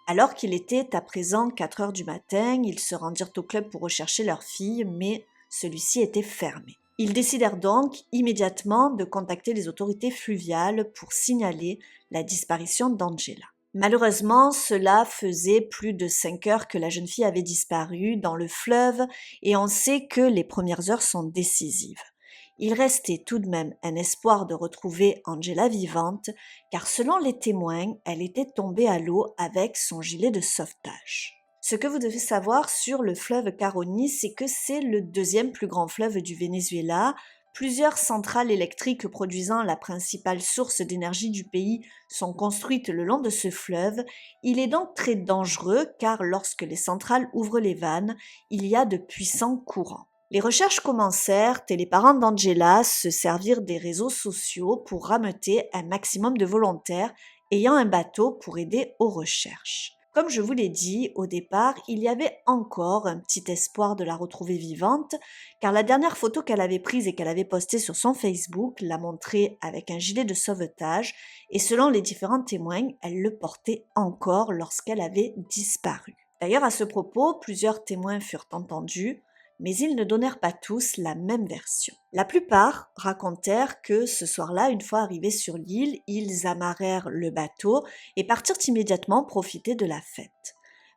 Alors qu'il était à présent 4h du matin, ils se rendirent au club pour rechercher leur fille, mais celui-ci était fermé. Ils décidèrent donc immédiatement de contacter les autorités fluviales pour signaler la disparition d'Angela. Malheureusement, cela faisait plus de 5 heures que la jeune fille avait disparu dans le fleuve et on sait que les premières heures sont décisives. Il restait tout de même un espoir de retrouver Angela vivante, car selon les témoins, elle était tombée à l'eau avec son gilet de sauvetage. Ce que vous devez savoir sur le fleuve Caroni, c'est que c'est le deuxième plus grand fleuve du Venezuela. Plusieurs centrales électriques produisant la principale source d'énergie du pays sont construites le long de ce fleuve. Il est donc très dangereux car lorsque les centrales ouvrent les vannes, il y a de puissants courants. Les recherches commencèrent et les parents d'Angela se servirent des réseaux sociaux pour rameuter un maximum de volontaires ayant un bateau pour aider aux recherches. Comme je vous l'ai dit, au départ, il y avait encore un petit espoir de la retrouver vivante, car la dernière photo qu'elle avait prise et qu'elle avait postée sur son Facebook la montrait avec un gilet de sauvetage, et selon les différents témoins, elle le portait encore lorsqu'elle avait disparu. D'ailleurs, à ce propos, plusieurs témoins furent entendus, mais ils ne donnèrent pas tous la même version. La plupart racontèrent que ce soir-là, une fois arrivés sur l'île, ils amarrèrent le bateau et partirent immédiatement profiter de la fête.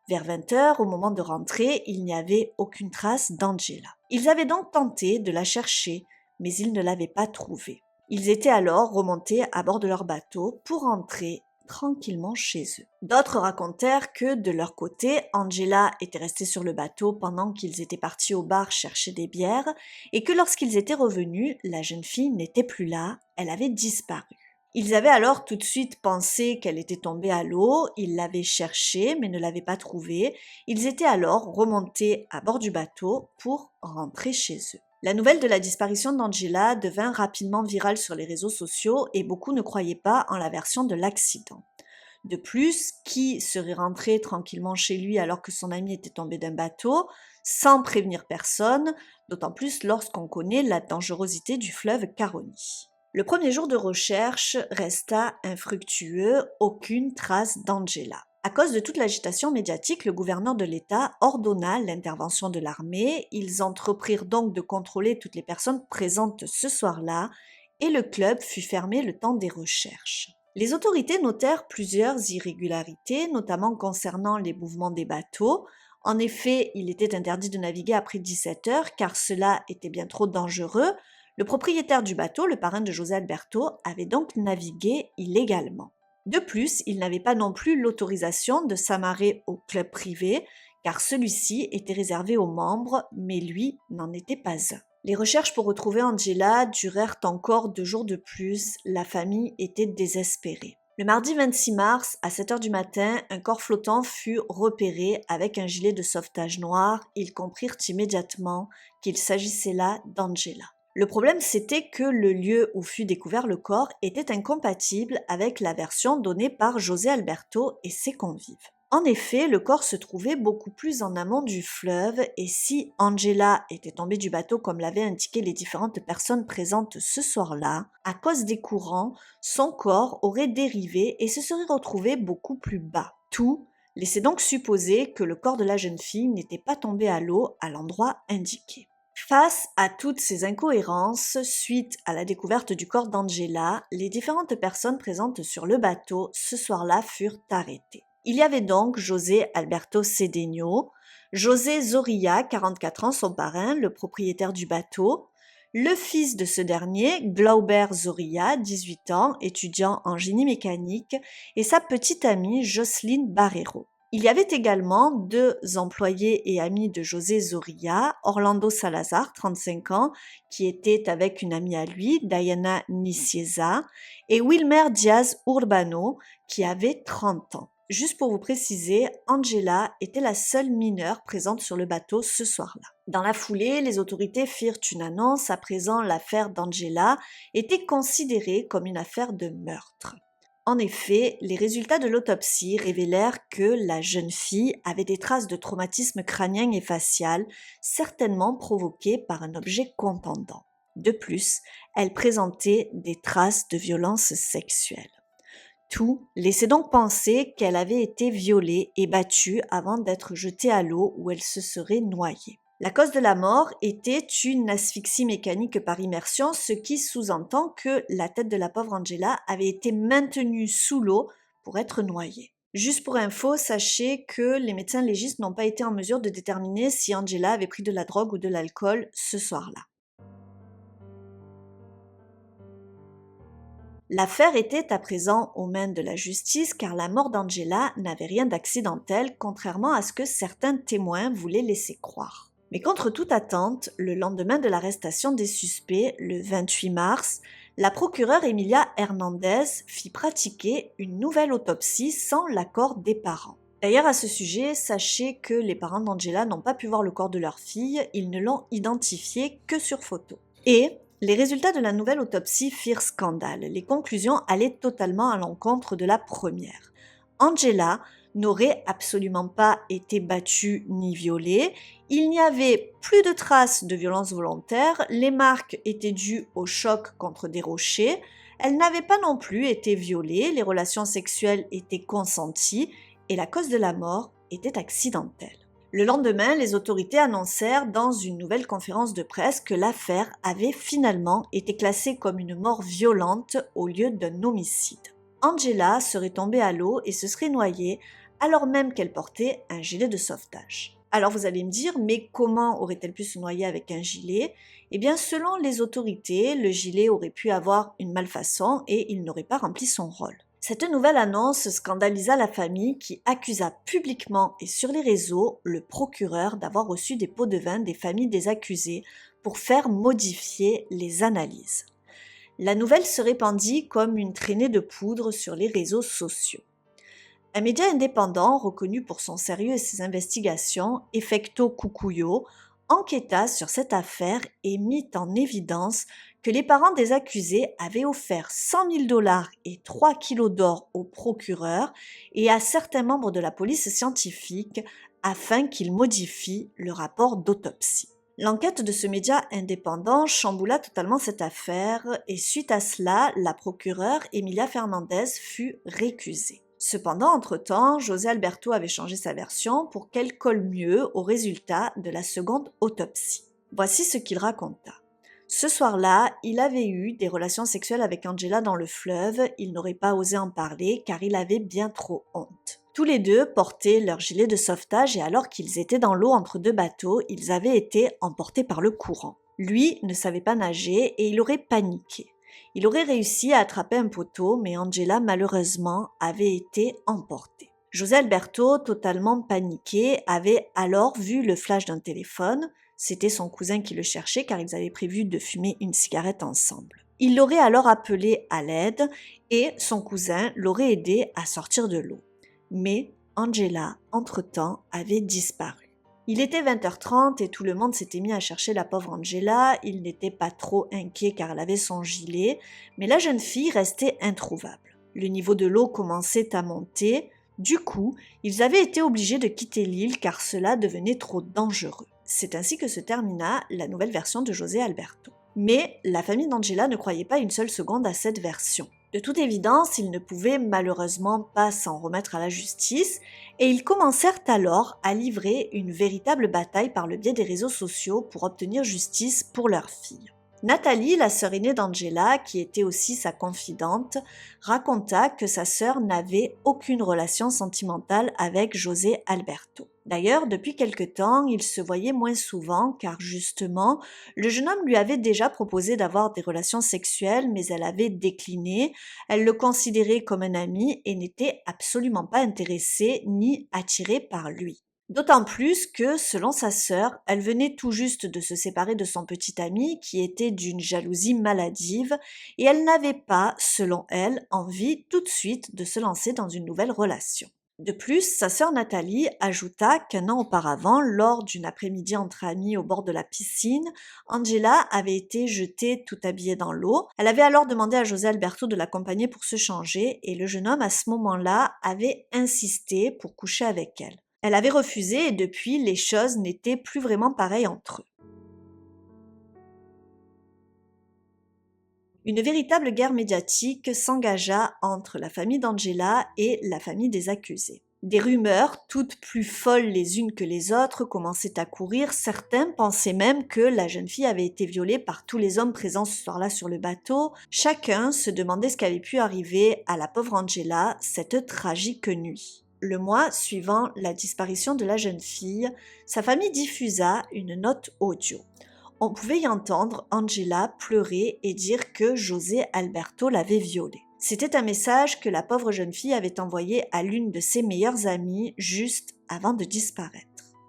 Vers 20h, au moment de rentrer, il n'y avait aucune trace d'Angela. Ils avaient donc tenté de la chercher, mais ils ne l'avaient pas trouvée. Ils étaient alors remontés à bord de leur bateau pour rentrer tranquillement chez eux. D'autres racontèrent que, de leur côté, Angela était restée sur le bateau pendant qu'ils étaient partis au bar chercher des bières et que lorsqu'ils étaient revenus, la jeune fille n'était plus là, elle avait disparu. Ils avaient alors tout de suite pensé qu'elle était tombée à l'eau, ils l'avaient cherchée mais ne l'avaient pas trouvée. Ils étaient alors remontés à bord du bateau pour rentrer chez eux. La nouvelle de la disparition d'Angela devint rapidement virale sur les réseaux sociaux et beaucoup ne croyaient pas en la version de l'accident. De plus, qui serait rentré tranquillement chez lui alors que son ami était tombé d'un bateau, sans prévenir personne, d'autant plus lorsqu'on connaît la dangerosité du fleuve Caroni. Le premier jour de recherche resta infructueux, aucune trace d'Angela. À cause de toute l'agitation médiatique, le gouverneur de l'État ordonna l'intervention de l'armée. Ils entreprirent donc de contrôler toutes les personnes présentes ce soir-là et le club fut fermé le temps des recherches. Les autorités notèrent plusieurs irrégularités, notamment concernant les mouvements des bateaux. En effet, il était interdit de naviguer après 17 heures car cela était bien trop dangereux. Le propriétaire du bateau, le parrain de José Alberto, avait donc navigué illégalement. De plus, il n'avait pas non plus l'autorisation de s'amarrer au club privé car celui-ci était réservé aux membres, mais lui n'en était pas un. Les recherches pour retrouver Angela durèrent encore 2 jours de plus, la famille était désespérée. Le mardi 26 mars, à 7 heures du matin, un corps flottant fut repéré avec un gilet de sauvetage noir. Ils comprirent immédiatement qu'il s'agissait là d'Angela. Le problème, c'était que le lieu où fut découvert le corps était incompatible avec la version donnée par José Alberto et ses convives. En effet, le corps se trouvait beaucoup plus en amont du fleuve et si Angela était tombée du bateau comme l'avaient indiqué les différentes personnes présentes ce soir-là, à cause des courants, son corps aurait dérivé et se serait retrouvé beaucoup plus bas. Tout laissait donc supposer que le corps de la jeune fille n'était pas tombé à l'eau à l'endroit indiqué. Face à toutes ces incohérences, suite à la découverte du corps d'Angela, les différentes personnes présentes sur le bateau ce soir-là furent arrêtées. Il y avait donc José Alberto Cedeno, José Zorrilla, 44 ans, son parrain, le propriétaire du bateau, le fils de ce dernier, Glauber Zorrilla, 18 ans, étudiant en génie mécanique, et sa petite amie Jocelyne Barrero. Il y avait également 2 employés et amis de José Zorrilla, Orlando Salazar, 35 ans, qui était avec une amie à lui, Diana Nicieza, et Wilmer Diaz Urbano, qui avait 30 ans. Juste pour vous préciser, Angela était la seule mineure présente sur le bateau ce soir-là. Dans la foulée, les autorités firent une annonce. À présent, l'affaire d'Angela était considérée comme une affaire de meurtre. En effet, les résultats de l'autopsie révélèrent que la jeune fille avait des traces de traumatisme crânien et facial, certainement provoquées par un objet contondant. De plus, elle présentait des traces de violence sexuelle. Tout laissait donc penser qu'elle avait été violée et battue avant d'être jetée à l'eau où elle se serait noyée. La cause de la mort était une asphyxie mécanique par immersion, ce qui sous-entend que la tête de la pauvre Angela avait été maintenue sous l'eau pour être noyée. Juste pour info, sachez que les médecins légistes n'ont pas été en mesure de déterminer si Angela avait pris de la drogue ou de l'alcool ce soir-là. L'affaire était à présent aux mains de la justice car la mort d'Angela n'avait rien d'accidentel, contrairement à ce que certains témoins voulaient laisser croire. Mais contre toute attente, le lendemain de l'arrestation des suspects, le 28 mars, la procureure Emilia Hernandez fit pratiquer une nouvelle autopsie sans l'accord des parents. D'ailleurs, à ce sujet, sachez que les parents d'Angela n'ont pas pu voir le corps de leur fille, ils ne l'ont identifié que sur photo. Et les résultats de la nouvelle autopsie firent scandale. Les conclusions allaient totalement à l'encontre de la première. Angela n'aurait absolument pas été battue ni violée. Il n'y avait plus de traces de violence volontaire. Les marques étaient dues au choc contre des rochers. Elle n'avait pas non plus été violée. Les relations sexuelles étaient consenties et la cause de la mort était accidentelle. Le lendemain, les autorités annoncèrent dans une nouvelle conférence de presse que l'affaire avait finalement été classée comme une mort violente au lieu d'un homicide. Angela serait tombée à l'eau et se serait noyée alors même qu'elle portait un gilet de sauvetage. Alors vous allez me dire, mais comment aurait-elle pu se noyer avec un gilet ? Eh bien, selon les autorités, le gilet aurait pu avoir une malfaçon et il n'aurait pas rempli son rôle. Cette nouvelle annonce scandalisa la famille qui accusa publiquement et sur les réseaux le procureur d'avoir reçu des pots de vin des familles des accusés pour faire modifier les analyses. La nouvelle se répandit comme une traînée de poudre sur les réseaux sociaux. Un média indépendant, reconnu pour son sérieux et ses investigations, Efecto Cucuyo, enquêta sur cette affaire et mit en évidence que les parents des accusés avaient offert 100 000 $ et 3 kilos d'or au procureur et à certains membres de la police scientifique afin qu'ils modifient le rapport d'autopsie. L'enquête de ce média indépendant chamboula totalement cette affaire et suite à cela, la procureure Emilia Fernandez fut récusée. Cependant, entre-temps, José Alberto avait changé sa version pour qu'elle colle mieux au résultat de la seconde autopsie. Voici ce qu'il raconta. Ce soir-là, il avait eu des relations sexuelles avec Angela dans le fleuve, il n'aurait pas osé en parler car il avait bien trop honte. Tous les deux portaient leur gilet de sauvetage et alors qu'ils étaient dans l'eau entre deux bateaux, ils avaient été emportés par le courant. Lui ne savait pas nager et il aurait paniqué. Il aurait réussi à attraper un poteau, mais Angela, malheureusement, avait été emportée. José Alberto, totalement paniqué, avait alors vu le flash d'un téléphone. C'était son cousin qui le cherchait car ils avaient prévu de fumer une cigarette ensemble. Il l'aurait alors appelé à l'aide et son cousin l'aurait aidé à sortir de l'eau. Mais Angela, entre-temps, avait disparu. Il était 20h30 et tout le monde s'était mis à chercher la pauvre Angela. Il n'était pas trop inquiet car elle avait son gilet, mais la jeune fille restait introuvable. Le niveau de l'eau commençait à monter. Du coup, ils avaient été obligés de quitter l'île car cela devenait trop dangereux. C'est ainsi que se termina la nouvelle version de José Alberto. Mais la famille d'Angela ne croyait pas une seule seconde à cette version. De toute évidence, ils ne pouvaient malheureusement pas s'en remettre à la justice et ils commencèrent alors à livrer une véritable bataille par le biais des réseaux sociaux pour obtenir justice pour leur fille. Nathalie, la sœur aînée d'Angela, qui était aussi sa confidente, raconta que sa sœur n'avait aucune relation sentimentale avec José Alberto. D'ailleurs, depuis quelque temps, ils se voyaient moins souvent car justement, le jeune homme lui avait déjà proposé d'avoir des relations sexuelles, mais elle avait décliné. Elle le considérait comme un ami et n'était absolument pas intéressée ni attirée par lui. D'autant plus que, selon sa sœur, elle venait tout juste de se séparer de son petit ami qui était d'une jalousie maladive et elle n'avait pas, selon elle, envie tout de suite de se lancer dans une nouvelle relation. De plus, sa sœur Nathalie ajouta qu'un an auparavant, lors d'une après-midi entre amis au bord de la piscine, Angela avait été jetée tout habillée dans l'eau. Elle avait alors demandé à José Alberto de l'accompagner pour se changer et le jeune homme à ce moment-là avait insisté pour coucher avec elle. Elle avait refusé et depuis, les choses n'étaient plus vraiment pareilles entre eux. Une véritable guerre médiatique s'engagea entre la famille d'Angela et la famille des accusés. Des rumeurs, toutes plus folles les unes que les autres, commençaient à courir. Certains pensaient même que la jeune fille avait été violée par tous les hommes présents ce soir-là sur le bateau. Chacun se demandait ce qui avait pu arriver à la pauvre Angela cette tragique nuit. Le mois suivant la disparition de la jeune fille, sa famille diffusa une note audio. On pouvait y entendre Angela pleurer et dire que José Alberto l'avait violée. C'était un message que la pauvre jeune fille avait envoyé à l'une de ses meilleures amies juste avant de disparaître.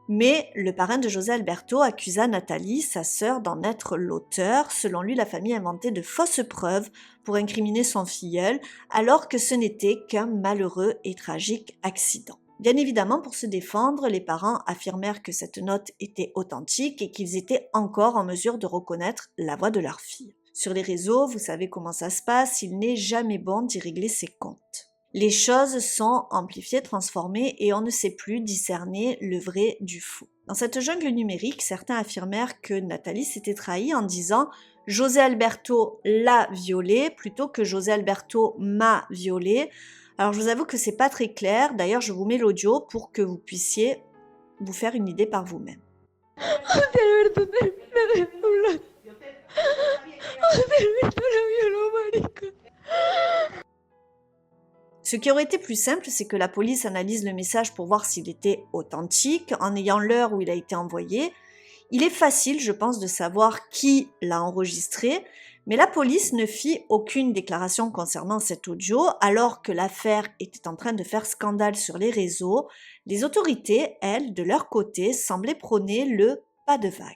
Mais le parrain de José Alberto accusa Nathalie, sa sœur, d'en être l'auteur. Selon lui, la famille inventait de fausses preuves pour incriminer son filleul, alors que ce n'était qu'un malheureux et tragique accident. Bien évidemment, pour se défendre, les parents affirmèrent que cette note était authentique et qu'ils étaient encore en mesure de reconnaître la voix de leur fille. Sur les réseaux, vous savez comment ça se passe, il n'est jamais bon d'y régler ses comptes. Les choses sont amplifiées, transformées et on ne sait plus discerner le vrai du faux. Dans cette jungle numérique, certains affirmèrent que Nathalie s'était trahie en disant « José Alberto l'a violée » plutôt que « José Alberto m'a violée ». Alors je vous avoue que c'est pas très clair, d'ailleurs je vous mets l'audio pour que vous puissiez vous faire une idée par vous-même. Ce qui aurait été plus simple, c'est que la police analyse le message pour voir s'il était authentique, en ayant l'heure où il a été envoyé. Il est facile, je pense, de savoir qui l'a enregistré, mais la police ne fit aucune déclaration concernant cet audio, alors que l'affaire était en train de faire scandale sur les réseaux. Les autorités, elles, de leur côté, semblaient prôner le « pas de vague ».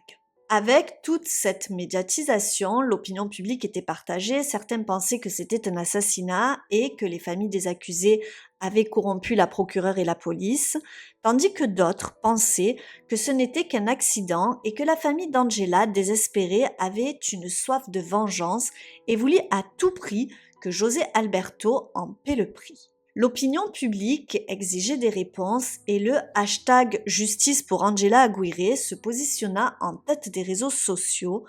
Avec toute cette médiatisation, l'opinion publique était partagée, certains pensaient que c'était un assassinat et que les familles des accusés avaient corrompu la procureure et la police, tandis que d'autres pensaient que ce n'était qu'un accident et que la famille d'Angela, désespérée, avait une soif de vengeance et voulait à tout prix que José Alberto en paie le prix. L'opinion publique exigeait des réponses et le hashtag Justice pour Angela Aguirre se positionna en tête des réseaux sociaux,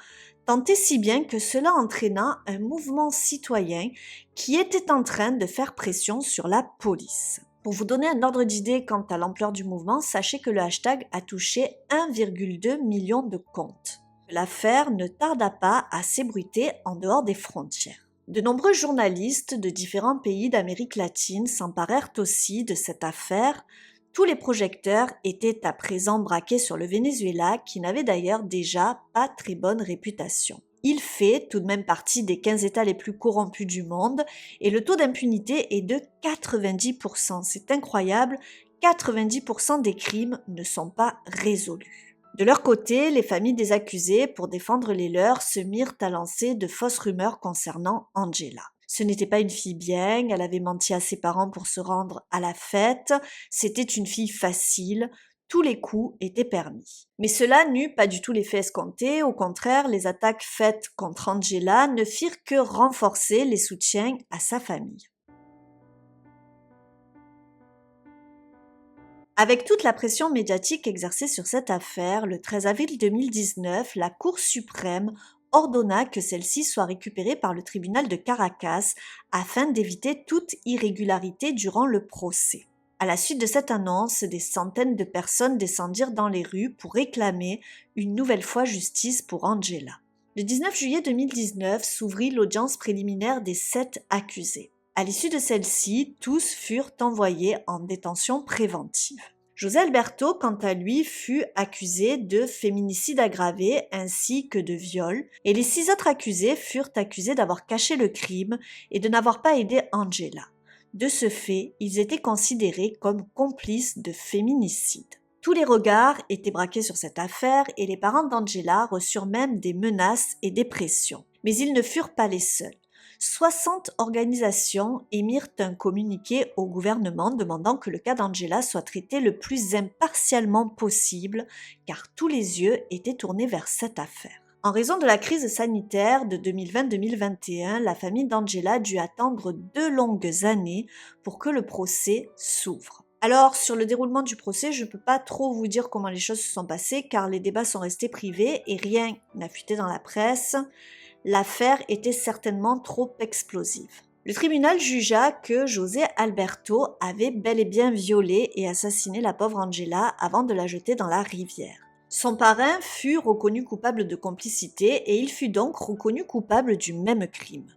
tant et si bien que cela entraîna un mouvement citoyen qui était en train de faire pression sur la police. Pour vous donner un ordre d'idée quant à l'ampleur du mouvement, sachez que le hashtag a touché 1,2 million de comptes. L'affaire ne tarda pas à s'ébruiter en dehors des frontières. De nombreux journalistes de différents pays d'Amérique latine s'emparèrent aussi de cette affaire. Tous les projecteurs étaient à présent braqués sur le Venezuela, qui n'avait d'ailleurs déjà pas très bonne réputation. Il fait tout de même partie des 15 États les plus corrompus du monde et le taux d'impunité est de 90%. C'est incroyable, 90% des crimes ne sont pas résolus. De leur côté, les familles des accusés, pour défendre les leurs, se mirent à lancer de fausses rumeurs concernant Angela. Ce n'était pas une fille bien, elle avait menti à ses parents pour se rendre à la fête, c'était une fille facile, tous les coups étaient permis. Mais cela n'eut pas du tout l'effet escompté, au contraire, les attaques faites contre Angela ne firent que renforcer les soutiens à sa famille. Avec toute la pression médiatique exercée sur cette affaire, le 13 avril 2019, la Cour suprême ordonna que celle-ci soit récupérée par le tribunal de Caracas afin d'éviter toute irrégularité durant le procès. À la suite de cette annonce, des centaines de personnes descendirent dans les rues pour réclamer une nouvelle fois justice pour Angela. Le 19 juillet 2019 s'ouvrit l'audience préliminaire des 7 accusés. À l'issue de celle-ci, tous furent envoyés en détention préventive. José Alberto, quant à lui, fut accusé de féminicide aggravé ainsi que de viol, et les 6 autres accusés furent accusés d'avoir caché le crime et de n'avoir pas aidé Angela. De ce fait, ils étaient considérés comme complices de féminicide. Tous les regards étaient braqués sur cette affaire et les parents d'Angela reçurent même des menaces et des pressions. Mais ils ne furent pas les seuls. 60 organisations émirent un communiqué au gouvernement demandant que le cas d'Angela soit traité le plus impartialement possible, car tous les yeux étaient tournés vers cette affaire. En raison de la crise sanitaire de 2020-2021, la famille d'Angela dut attendre 2 longues années pour que le procès s'ouvre. Alors, sur le déroulement du procès, je ne peux pas trop vous dire comment les choses se sont passées, car les débats sont restés privés et rien n'a fuité dans la presse. L'affaire était certainement trop explosive. Le tribunal jugea que José Alberto avait bel et bien violé et assassiné la pauvre Angela avant de la jeter dans la rivière. Son parrain fut reconnu coupable de complicité et il fut donc reconnu coupable du même crime.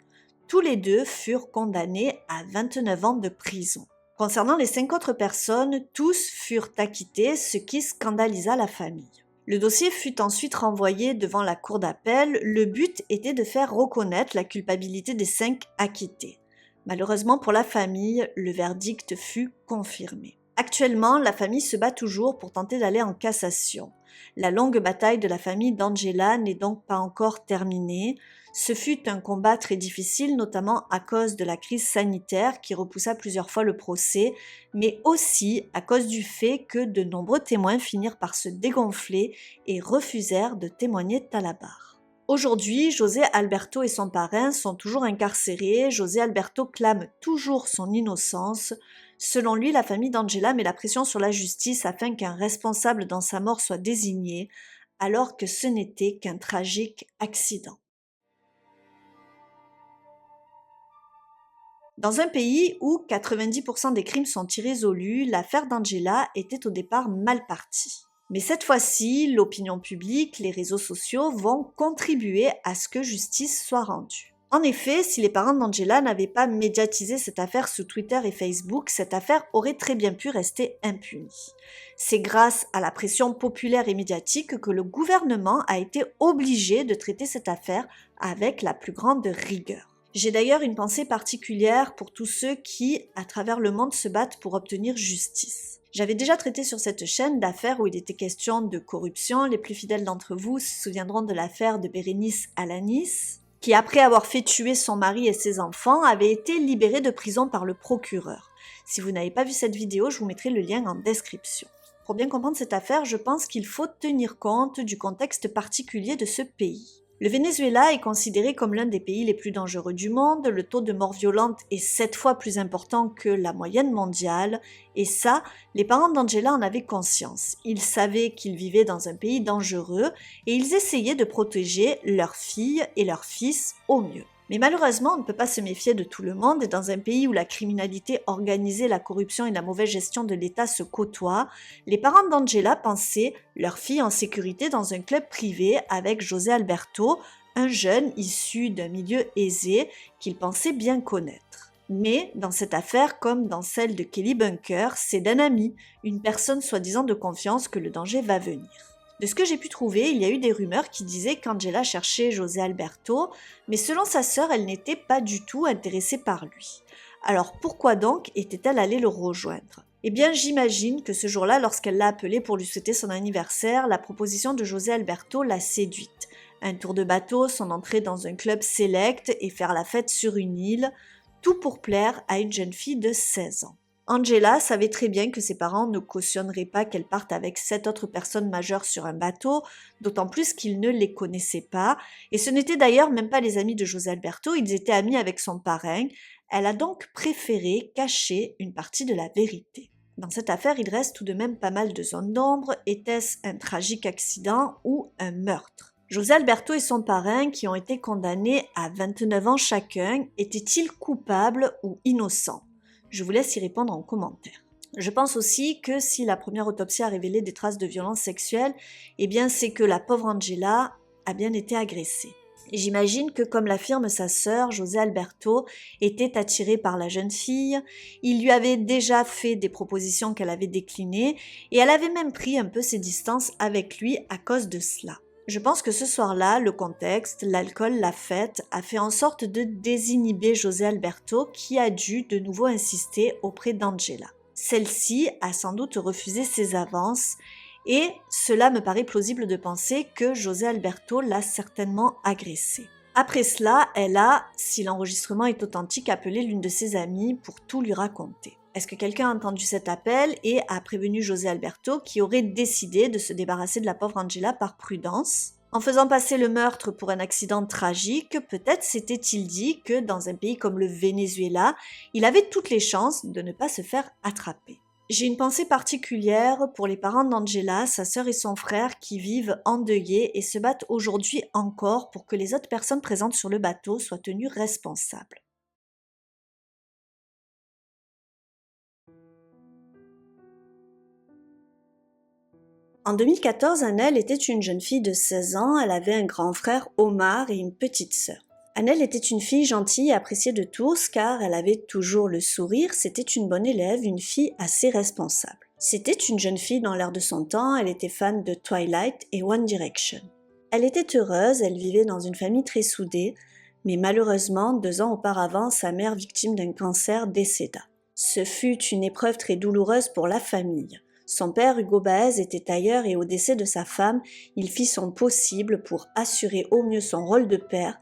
Tous les deux furent condamnés à 29 ans de prison. Concernant les 5 autres personnes, tous furent acquittés, ce qui scandalisa la famille. Le dossier fut ensuite renvoyé devant la cour d'appel. Le but était de faire reconnaître la culpabilité des 5 acquittés. Malheureusement pour la famille, le verdict fut confirmé. Actuellement, la famille se bat toujours pour tenter d'aller en cassation. La longue bataille de la famille d'Angela n'est donc pas encore terminée. Ce fut un combat très difficile, notamment à cause de la crise sanitaire qui repoussa plusieurs fois le procès, mais aussi à cause du fait que de nombreux témoins finirent par se dégonfler et refusèrent de témoigner à la barre. Aujourd'hui, José Alberto et son parrain sont toujours incarcérés. José Alberto clame toujours son innocence. Selon lui, la famille d'Angela met la pression sur la justice afin qu'un responsable dans sa mort soit désigné, alors que ce n'était qu'un tragique accident. Dans un pays où 90% des crimes sont irrésolus, l'affaire d'Angela était au départ mal partie. Mais cette fois-ci, l'opinion publique, les réseaux sociaux vont contribuer à ce que justice soit rendue. En effet, si les parents d'Angela n'avaient pas médiatisé cette affaire sur Twitter et Facebook, cette affaire aurait très bien pu rester impunie. C'est grâce à la pression populaire et médiatique que le gouvernement a été obligé de traiter cette affaire avec la plus grande rigueur. J'ai d'ailleurs une pensée particulière pour tous ceux qui, à travers le monde, se battent pour obtenir justice. J'avais déjà traité sur cette chaîne d'affaires où il était question de corruption. Les plus fidèles d'entre vous se souviendront de l'affaire de Bérénice Alanis, qui, après avoir fait tuer son mari et ses enfants, avait été libérée de prison par le procureur. Si vous n'avez pas vu cette vidéo, je vous mettrai le lien en description. Pour bien comprendre cette affaire, je pense qu'il faut tenir compte du contexte particulier de ce pays. Le Venezuela est considéré comme l'un des pays les plus dangereux du monde, le taux de mort violente est 7 fois plus important que la moyenne mondiale, et ça, les parents d'Angela en avaient conscience. Ils savaient qu'ils vivaient dans un pays dangereux et ils essayaient de protéger leurs filles et leurs fils au mieux. Mais malheureusement, on ne peut pas se méfier de tout le monde et dans un pays où la criminalité organisée, la corruption et la mauvaise gestion de l'État se côtoient, les parents d'Angela pensaient leur fille en sécurité dans un club privé avec José Alberto, un jeune issu d'un milieu aisé qu'il pensait bien connaître. Mais dans cette affaire, comme dans celle de Kelly Bunker, c'est d'un ami, une personne soi-disant de confiance, que le danger va venir. De ce que j'ai pu trouver, il y a eu des rumeurs qui disaient qu'Angela cherchait José Alberto, mais selon sa sœur, elle n'était pas du tout intéressée par lui. Alors pourquoi donc était-elle allée le rejoindre ? Eh bien, j'imagine que ce jour-là, lorsqu'elle l'a appelé pour lui souhaiter son anniversaire, la proposition de José Alberto l'a séduite. Un tour de bateau, son entrée dans un club select et faire la fête sur une île, tout pour plaire à une jeune fille de 16 ans. Angela savait très bien que ses parents ne cautionneraient pas qu'elle parte avec 7 autres personnes majeures sur un bateau, d'autant plus qu'ils ne les connaissaient pas, et ce n'étaient d'ailleurs même pas les amis de José Alberto, ils étaient amis avec son parrain. Elle a donc préféré cacher une partie de la vérité. Dans cette affaire, il reste tout de même pas mal de zones d'ombre. Était-ce un tragique accident ou un meurtre ? José Alberto et son parrain, qui ont été condamnés à 29 ans chacun, étaient-ils coupables ou innocents ? Je vous laisse y répondre en commentaire. Je pense aussi que si la première autopsie a révélé des traces de violence sexuelle, eh bien c'est que la pauvre Angela a bien été agressée. Et j'imagine que, comme l'affirme sa sœur, José Alberto était attiré par la jeune fille, il lui avait déjà fait des propositions qu'elle avait déclinées, et elle avait même pris un peu ses distances avec lui à cause de cela. Je pense que ce soir-là, le contexte, l'alcool, la fête, a fait en sorte de désinhiber José Alberto, qui a dû de nouveau insister auprès d'Angela. Celle-ci a sans doute refusé ses avances, et cela me paraît plausible de penser que José Alberto l'a certainement agressée. Après cela, elle a, si l'enregistrement est authentique, appelé l'une de ses amies pour tout lui raconter. Est-ce que quelqu'un a entendu cet appel et a prévenu José Alberto, qui aurait décidé de se débarrasser de la pauvre Angela par prudence ? En faisant passer le meurtre pour un accident tragique, peut-être s'était-il dit que dans un pays comme le Venezuela, il avait toutes les chances de ne pas se faire attraper. J'ai une pensée particulière pour les parents d'Angela, sa sœur et son frère qui vivent endeuillés et se battent aujourd'hui encore pour que les autres personnes présentes sur le bateau soient tenues responsables. En 2014, Annelle était une jeune fille de 16 ans, elle avait un grand frère Omar et une petite sœur. Annelle était une fille gentille et appréciée de tous car elle avait toujours le sourire, c'était une bonne élève, une fille assez responsable. C'était une jeune fille dans l'air de son temps, elle était fan de Twilight et One Direction. Elle était heureuse, elle vivait dans une famille très soudée, mais malheureusement, 2 ans auparavant, sa mère, victime d'un cancer, décéda. Ce fut une épreuve très douloureuse pour la famille. Son père, Hugo Baez, était tailleur et au décès de sa femme, il fit son possible pour assurer au mieux son rôle de père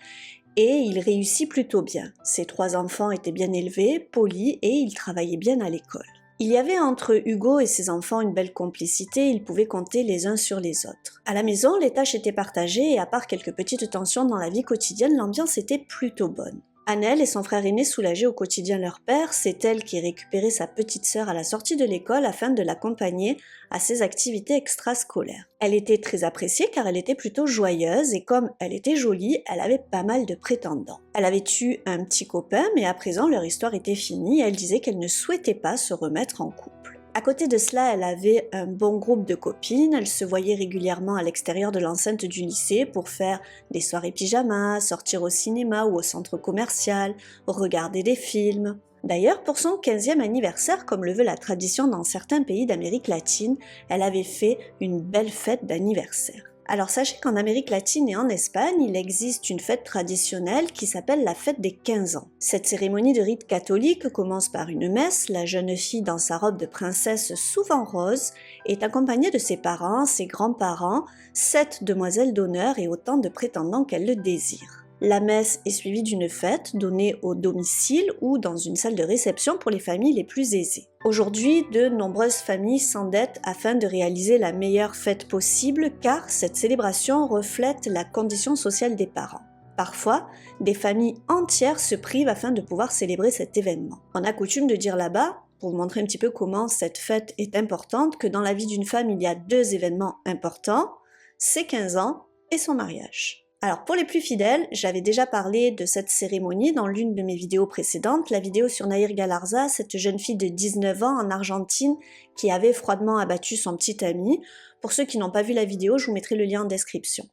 et il réussit plutôt bien. Ses 3 enfants étaient bien élevés, polis et ils travaillaient bien à l'école. Il y avait entre Hugo et ses enfants une belle complicité, ils pouvaient compter les uns sur les autres. À la maison, les tâches étaient partagées et à part quelques petites tensions dans la vie quotidienne, l'ambiance était plutôt bonne. Annelle et son frère aîné soulageaient au quotidien leur père, c'est elle qui récupérait sa petite sœur à la sortie de l'école afin de l'accompagner à ses activités extrascolaires. Elle était très appréciée car elle était plutôt joyeuse et comme elle était jolie, elle avait pas mal de prétendants. Elle avait eu un petit copain mais à présent leur histoire était finie et elle disait qu'elle ne souhaitait pas se remettre en couple. À côté de cela, elle avait un bon groupe de copines, elle se voyait régulièrement à l'extérieur de l'enceinte du lycée pour faire des soirées pyjama, sortir au cinéma ou au centre commercial, regarder des films. D'ailleurs, pour son 15e anniversaire, comme le veut la tradition dans certains pays d'Amérique latine, elle avait fait une belle fête d'anniversaire. Alors sachez qu'en Amérique latine et en Espagne, il existe une fête traditionnelle qui s'appelle la fête des 15 ans. Cette cérémonie de rite catholique commence par une messe, la jeune fille dans sa robe de princesse souvent rose est accompagnée de ses parents, ses grands-parents, 7 demoiselles d'honneur et autant de prétendants qu'elle le désire. La messe est suivie d'une fête donnée au domicile ou dans une salle de réception pour les familles les plus aisées. Aujourd'hui, de nombreuses familles s'endettent afin de réaliser la meilleure fête possible car cette célébration reflète la condition sociale des parents. Parfois, des familles entières se privent afin de pouvoir célébrer cet événement. On a coutume de dire là-bas, pour vous montrer un petit peu comment cette fête est importante, que dans la vie d'une femme, il y a 2 événements importants, ses 15 ans et son mariage. Alors pour les plus fidèles, j'avais déjà parlé de cette cérémonie dans l'une de mes vidéos précédentes, la vidéo sur Nahir Galarza, cette jeune fille de 19 ans en Argentine qui avait froidement abattu son petit ami. Pour ceux qui n'ont pas vu la vidéo, je vous mettrai le lien en description.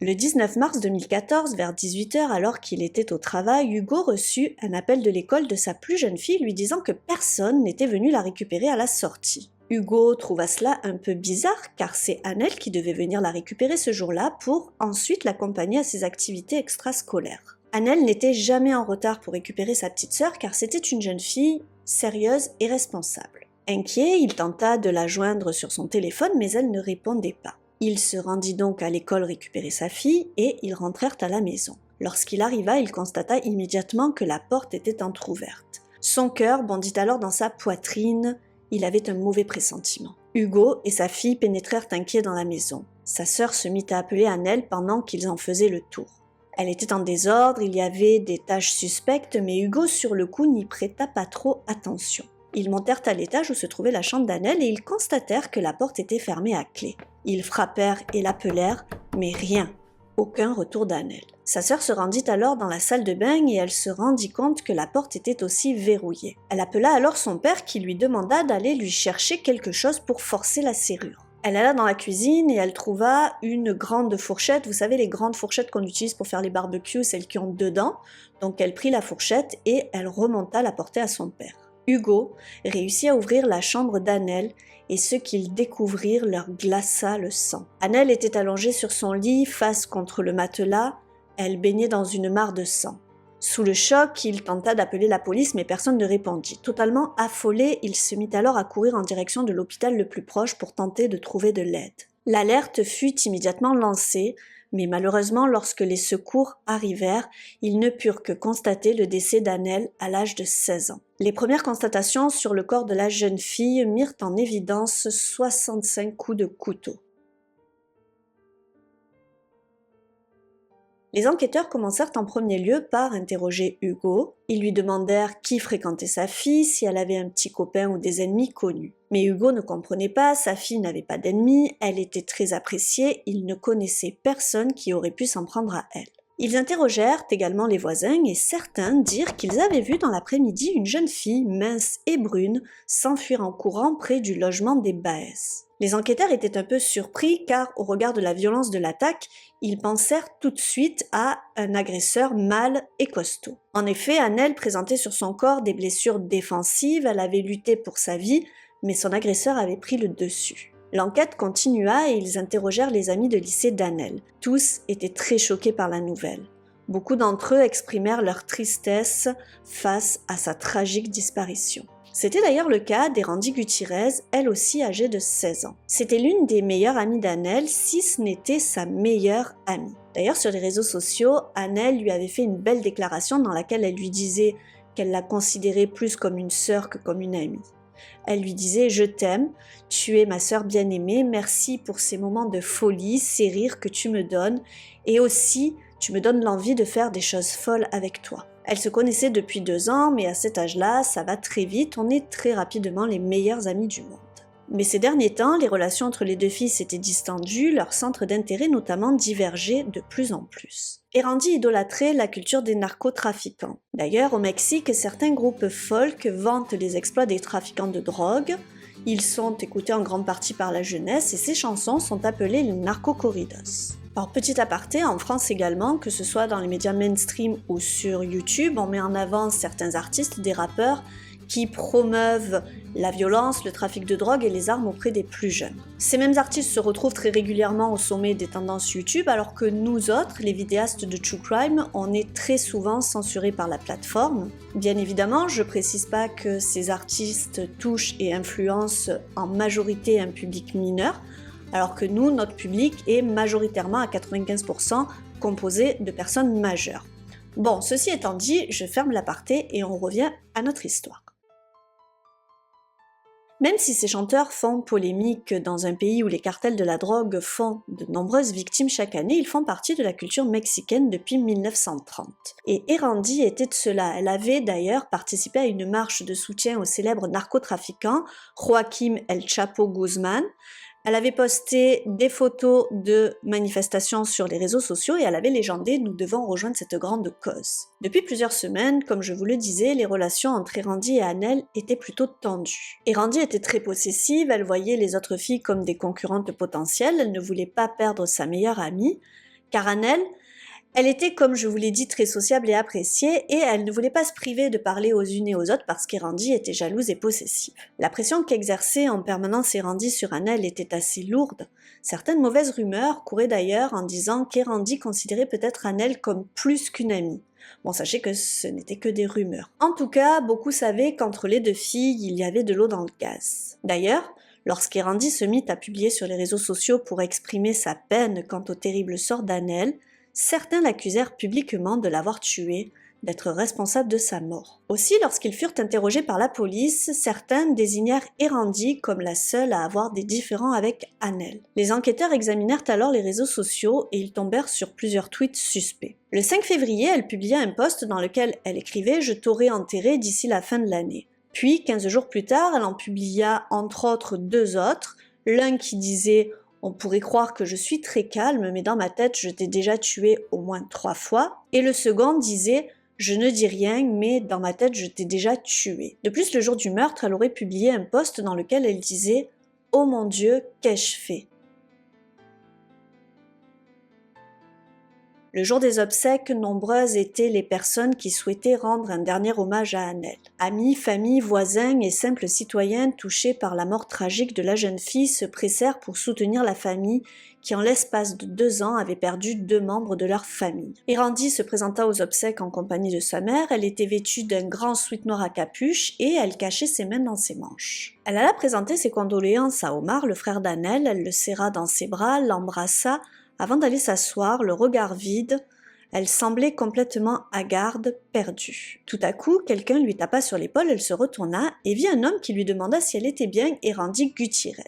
Le 19 mars 2014, vers 18 h, alors qu'il était au travail, Hugo reçut un appel de l'école de sa plus jeune fille lui disant que personne n'était venu la récupérer à la sortie. Hugo trouva cela un peu bizarre car c'est Annelle qui devait venir la récupérer ce jour-là pour ensuite l'accompagner à ses activités extrascolaires. Annelle n'était jamais en retard pour récupérer sa petite sœur car c'était une jeune fille sérieuse et responsable. Inquiet, il tenta de la joindre sur son téléphone mais elle ne répondait pas. Il se rendit donc à l'école récupérer sa fille et ils rentrèrent à la maison. Lorsqu'il arriva, il constata immédiatement que la porte était entr'ouverte. Son cœur bondit alors dans sa poitrine, il avait un mauvais pressentiment. Hugo et sa fille pénétrèrent inquiets dans la maison. Sa sœur se mit à appeler Annelle pendant qu'ils en faisaient le tour. Elle était en désordre, il y avait des taches suspectes, mais Hugo sur le coup n'y prêta pas trop attention. Ils montèrent à l'étage où se trouvait la chambre d'Annelle et ils constatèrent que la porte était fermée à clé. Ils frappèrent et l'appelèrent, mais rien, aucun retour d'Annelle. Sa sœur se rendit alors dans la salle de bain et elle se rendit compte que la porte était aussi verrouillée. Elle appela alors son père qui lui demanda d'aller lui chercher quelque chose pour forcer la serrure. Elle alla dans la cuisine et elle trouva une grande fourchette, vous savez les grandes fourchettes qu'on utilise pour faire les barbecues, celles qui ont deux dents. Donc elle prit la fourchette et elle remonta la porter à son père. Hugo réussit à ouvrir la chambre d'Annelle et ce qu'ils découvrirent leur glaça le sang. Annelle était allongée sur son lit, face contre le matelas, elle baignait dans une mare de sang. Sous le choc, il tenta d'appeler la police mais personne ne répondit. Totalement affolé, il se mit alors à courir en direction de l'hôpital le plus proche pour tenter de trouver de l'aide. L'alerte fut immédiatement lancée, mais malheureusement, lorsque les secours arrivèrent, ils ne purent que constater le décès d'Annelle à l'âge de 16 ans. Les premières constatations sur le corps de la jeune fille mirent en évidence 65 coups de couteau. Les enquêteurs commencèrent en premier lieu par interroger Hugo. Ils lui demandèrent qui fréquentait sa fille, si elle avait un petit copain ou des ennemis connus. Mais Hugo ne comprenait pas, sa fille n'avait pas d'ennemis, elle était très appréciée, il ne connaissait personne qui aurait pu s'en prendre à elle. Ils interrogèrent également les voisins et certains dirent qu'ils avaient vu dans l'après-midi une jeune fille mince et brune s'enfuir en courant près du logement des Baez. Les enquêteurs étaient un peu surpris car au regard de la violence de l'attaque, ils pensèrent tout de suite à un agresseur mâle et costaud. En effet, Annelle présentait sur son corps des blessures défensives, elle avait lutté pour sa vie, mais son agresseur avait pris le dessus. L'enquête continua et ils interrogèrent les amis de lycée d'Annelle. Tous étaient très choqués par la nouvelle. Beaucoup d'entre eux exprimèrent leur tristesse face à sa tragique disparition. C'était d'ailleurs le cas d'Erandi Gutiérrez, elle aussi âgée de 16 ans. C'était l'une des meilleures amies d'Annelle, si ce n'était sa meilleure amie. D'ailleurs, sur les réseaux sociaux, Annelle lui avait fait une belle déclaration dans laquelle elle lui disait qu'elle la considérait plus comme une sœur que comme une amie. Elle lui disait « Je t'aime, tu es ma sœur bien-aimée, merci pour ces moments de folie, ces rires que tu me donnes, et aussi tu me donnes l'envie de faire des choses folles avec toi. » Elles se connaissaient depuis 2 ans, mais à cet âge-là, ça va très vite, on est très rapidement les meilleures amies du monde. Mais ces derniers temps, les relations entre les deux filles s'étaient distendues, leurs centres d'intérêt notamment divergeaient de plus en plus. Erandi idolâtrait la culture des narcotrafiquants. D'ailleurs, au Mexique, certains groupes folk vantent les exploits des trafiquants de drogue. Ils sont écoutés en grande partie par la jeunesse et ces chansons sont appelées les narcocorridos. Alors, petit aparté, en France également, que ce soit dans les médias mainstream ou sur YouTube, on met en avant certains artistes, des rappeurs, qui promeuvent la violence, le trafic de drogue et les armes auprès des plus jeunes. Ces mêmes artistes se retrouvent très régulièrement au sommet des tendances YouTube, alors que nous autres, les vidéastes de True Crime, on est très souvent censurés par la plateforme. Bien évidemment, je précise pas que ces artistes touchent et influencent en majorité un public mineur, alors que nous, notre public est majoritairement à 95% composé de personnes majeures. Bon, ceci étant dit, je ferme l'aparté et on revient à notre histoire. Même si ces chanteurs font polémique dans un pays où les cartels de la drogue font de nombreuses victimes chaque année, ils font partie de la culture mexicaine depuis 1930. Et Erandi était de cela. Elle avait d'ailleurs participé à une marche de soutien au célèbre narcotrafiquant Joaquim El Chapo Guzman. Elle avait posté des photos de manifestations sur les réseaux sociaux et elle avait légendé « Nous devons rejoindre cette grande cause ». Depuis plusieurs semaines, comme je vous le disais, les relations entre Erandi et Annelle étaient plutôt tendues. Erandi était très possessive, elle voyait les autres filles comme des concurrentes potentielles, elle ne voulait pas perdre sa meilleure amie, Car Annelle, elle était, comme je vous l'ai dit, très sociable et appréciée, et elle ne voulait pas se priver de parler aux unes et aux autres parce qu'Erandi était jalouse et possessive. La pression qu'exerçait en permanence Erandi sur Annelle était assez lourde. Certaines mauvaises rumeurs couraient d'ailleurs en disant qu'Erandi considérait peut-être Annelle comme plus qu'une amie. Bon, sachez que ce n'était que des rumeurs. En tout cas, beaucoup savaient qu'entre les deux filles, il y avait de l'eau dans le gaz. D'ailleurs, lorsqu'Erandi se mit à publier sur les réseaux sociaux pour exprimer sa peine quant au terrible sort d'Annelle, certains l'accusèrent publiquement de l'avoir tuée, d'être responsable de sa mort. Aussi, lorsqu'ils furent interrogés par la police, certains désignèrent Erandi comme la seule à avoir des différends avec Annelle. Les enquêteurs examinèrent alors les réseaux sociaux et ils tombèrent sur plusieurs tweets suspects. Le 5 février, elle publia un post dans lequel elle écrivait « Je t'aurai enterré d'ici la fin de l'année ». Puis, 15 jours plus tard, elle en publia entre autres 2 autres, l'un qui disait « On pourrait croire que je suis très calme, mais dans ma tête, je t'ai déjà tué au moins 3 fois », et le second disait « Je ne dis rien, mais dans ma tête, je t'ai déjà tué ». De plus, le jour du meurtre, elle aurait publié un post dans lequel elle disait « Oh mon Dieu, qu'ai-je fait ?» Le jour des obsèques, nombreuses étaient les personnes qui souhaitaient rendre un dernier hommage à Annelle. Amis, familles, voisins et simples citoyens touchés par la mort tragique de la jeune fille se pressèrent pour soutenir la famille qui en l'espace de 2 ans avait perdu 2 membres de leur famille. Erandi se présenta aux obsèques en compagnie de sa mère, elle était vêtue d'un grand sweat noir à capuche et elle cachait ses mains dans ses manches. Elle alla présenter ses condoléances à Omar, le frère d'Annelle, elle le serra dans ses bras, l'embrassa, avant d'aller s'asseoir, le regard vide, elle semblait complètement hagarde, perdue. Tout à coup, quelqu'un lui tapa sur l'épaule, elle se retourna et vit un homme qui lui demanda si elle était bien Erandi Gutiérrez.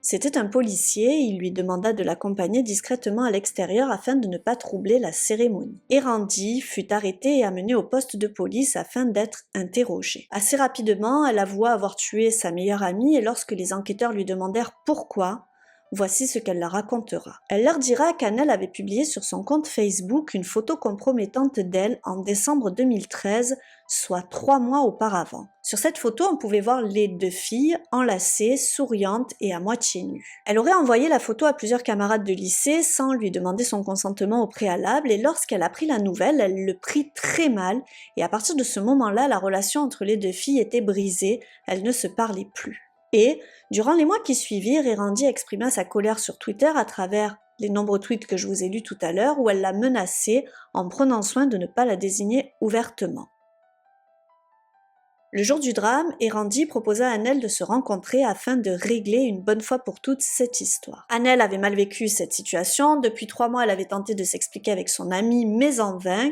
C'était un policier, il lui demanda de l'accompagner discrètement à l'extérieur afin de ne pas troubler la cérémonie. Erandi fut arrêtée et amenée au poste de police afin d'être interrogée. Assez rapidement, elle avoua avoir tué sa meilleure amie et lorsque les enquêteurs lui demandèrent pourquoi, voici ce qu'elle leur racontera. Elle leur dira qu'Annelle avait publié sur son compte Facebook une photo compromettante d'elle en décembre 2013, soit 3 mois auparavant. Sur cette photo, on pouvait voir les 2 filles enlacées, souriantes et à moitié nues. Elle aurait envoyé la photo à plusieurs camarades de lycée sans lui demander son consentement au préalable et lorsqu'elle apprit la nouvelle, elle le prit très mal et à partir de ce moment-là, la relation entre les 2 filles était brisée, elles ne se parlaient plus. Et, durant les mois qui suivirent, Erandi exprima sa colère sur Twitter à travers les nombreux tweets que je vous ai lus tout à l'heure où elle la menaçait en prenant soin de ne pas la désigner ouvertement. Le jour du drame, Erandi proposa à Annelle de se rencontrer afin de régler une bonne fois pour toutes cette histoire. Annelle avait mal vécu cette situation, depuis 3 mois elle avait tenté de s'expliquer avec son amie mais en vain.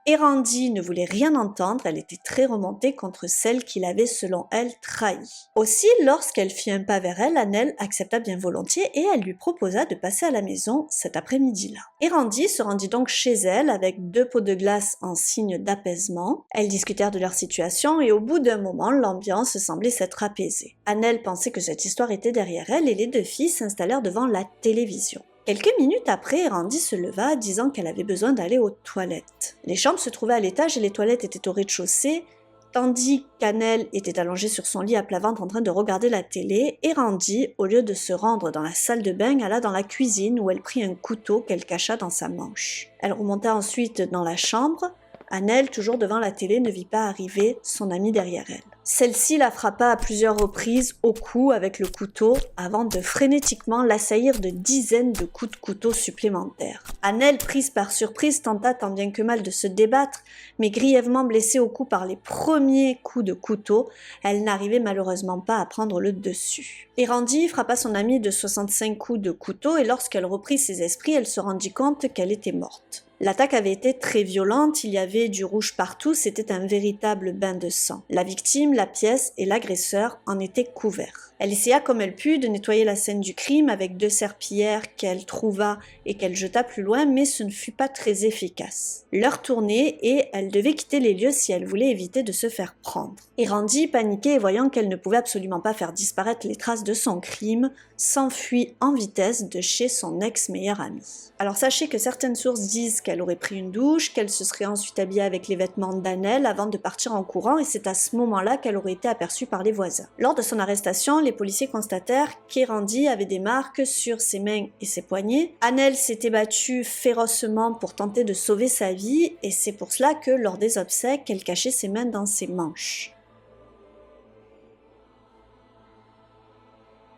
Erandi ne voulait rien entendre, elle était très remontée contre celle qui l'avait selon elle trahi. Aussi, lorsqu'elle fit un pas vers elle, Annelle accepta bien volontiers et elle lui proposa de passer à la maison cet après-midi-là. Erandi se rendit donc chez elle avec 2 pots de glace en signe d'apaisement. Elles discutèrent de leur situation et au bout d'un moment, l'ambiance semblait s'être apaisée. Annelle pensait que cette histoire était derrière elle et les 2 filles s'installèrent devant la télévision. Quelques minutes après, Erandi se leva, disant qu'elle avait besoin d'aller aux toilettes. Les chambres se trouvaient à l'étage et les toilettes étaient au rez-de-chaussée, tandis qu'Annelle était allongée sur son lit à plat ventre en train de regarder la télé. Erandi, au lieu de se rendre dans la salle de bain, alla dans la cuisine où elle prit un couteau qu'elle cacha dans sa manche. Elle remonta ensuite dans la chambre. Annelle, toujours devant la télé, ne vit pas arriver son amie derrière elle. Celle-ci la frappa à plusieurs reprises au cou avec le couteau avant de frénétiquement l'assaillir de dizaines de coups de couteau supplémentaires. Annelle, prise par surprise, tenta tant bien que mal de se débattre, mais grièvement blessée au cou par les premiers coups de couteau, elle n'arrivait malheureusement pas à prendre le dessus. Erandi frappa son amie de 65 coups de couteau et lorsqu'elle reprit ses esprits, elle se rendit compte qu'elle était morte. L'attaque avait été très violente, il y avait du rouge partout, c'était un véritable bain de sang. La victime, la pièce et l'agresseur en étaient couverts. Elle essaya comme elle put de nettoyer la scène du crime avec 2 serpillères qu'elle trouva et qu'elle jeta plus loin, mais ce ne fut pas très efficace. L'heure tournait et elle devait quitter les lieux si elle voulait éviter de se faire prendre. Erandi, paniquée et voyant qu'elle ne pouvait absolument pas faire disparaître les traces de son crime, s'enfuit en vitesse de chez son ex-meilleure amie. Alors sachez que certaines sources disent qu'elle aurait pris une douche, qu'elle se serait ensuite habillée avec les vêtements d'Annelle avant de partir en courant et c'est à ce moment-là qu'elle aurait été aperçue par les voisins. Lors de son arrestation, les policiers constatèrent qu'Erandi avait des marques sur ses mains et ses poignets. Annelle s'était battue férocement pour tenter de sauver sa vie et c'est pour cela que lors des obsèques, elle cachait ses mains dans ses manches.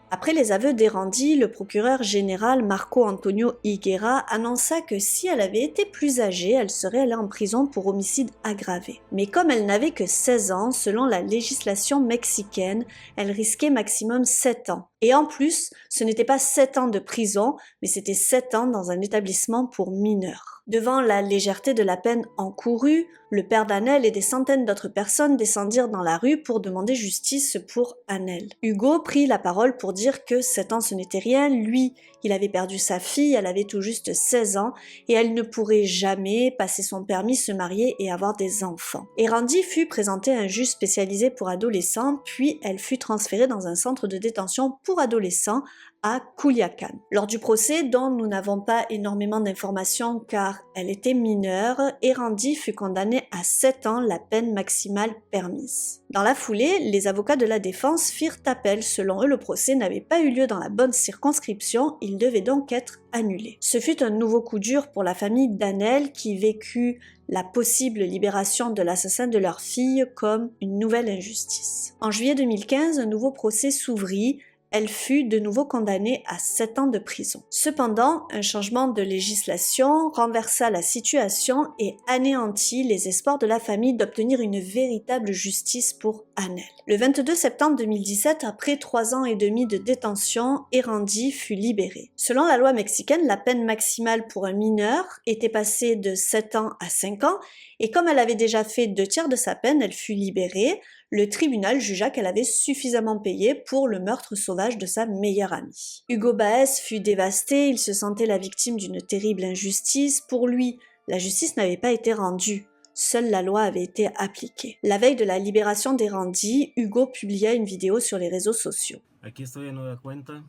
Après les aveux d'Erandi, le procureur général Marco Antonio Higuera annonça que si elle avait été plus âgée, elle serait allée en prison pour homicide aggravé. Mais comme elle n'avait que 16 ans, selon la législation mexicaine, elle risquait maximum 7 ans. Et en plus, ce n'était pas 7 ans de prison, mais c'était 7 ans dans un établissement pour mineurs. Devant la légèreté de la peine encourue, le père d'Annelle et des centaines d'autres personnes descendirent dans la rue pour demander justice pour Annelle. Hugo prit la parole pour dire que 7 ans ce n'était rien, lui, il avait perdu sa fille, elle avait tout juste 16 ans et elle ne pourrait jamais passer son permis, se marier et avoir des enfants. Erandi fut présentée à un juge spécialisé pour adolescents, puis elle fut transférée dans un centre de détention pour adolescents à Culiacán. Lors du procès, dont nous n'avons pas énormément d'informations car elle était mineure, Erandi fut condamnée à 7 ans, la peine maximale permise. Dans la foulée, les avocats de la défense firent appel. Selon eux, le procès n'avait pas eu lieu dans la bonne circonscription, il devait donc être annulé. Ce fut un nouveau coup dur pour la famille d'Annelle qui vécut la possible libération de l'assassin de leur fille comme une nouvelle injustice. En juillet 2015, un nouveau procès s'ouvrit. Elle fut de nouveau condamnée à 7 ans de prison. Cependant, un changement de législation renversa la situation et anéantit les espoirs de la famille d'obtenir une véritable justice pour Annelle. Le 22 septembre 2017, après 3 ans et demi de détention, Erandi fut libérée. Selon la loi mexicaine, la peine maximale pour un mineur était passée de 7 ans à 5 ans et comme elle avait déjà fait 2/3 de sa peine, elle fut libérée. Le tribunal jugea qu'elle avait suffisamment payé pour le meurtre sauvage de sa meilleure amie. Hugo Baez fut dévasté, il se sentait la victime d'une terrible injustice. Pour lui, la justice n'avait pas été rendue, seule la loi avait été appliquée. La veille de la libération d'Erandi, Hugo publia une vidéo sur les réseaux sociaux. Aquí estoy de nueva cuenta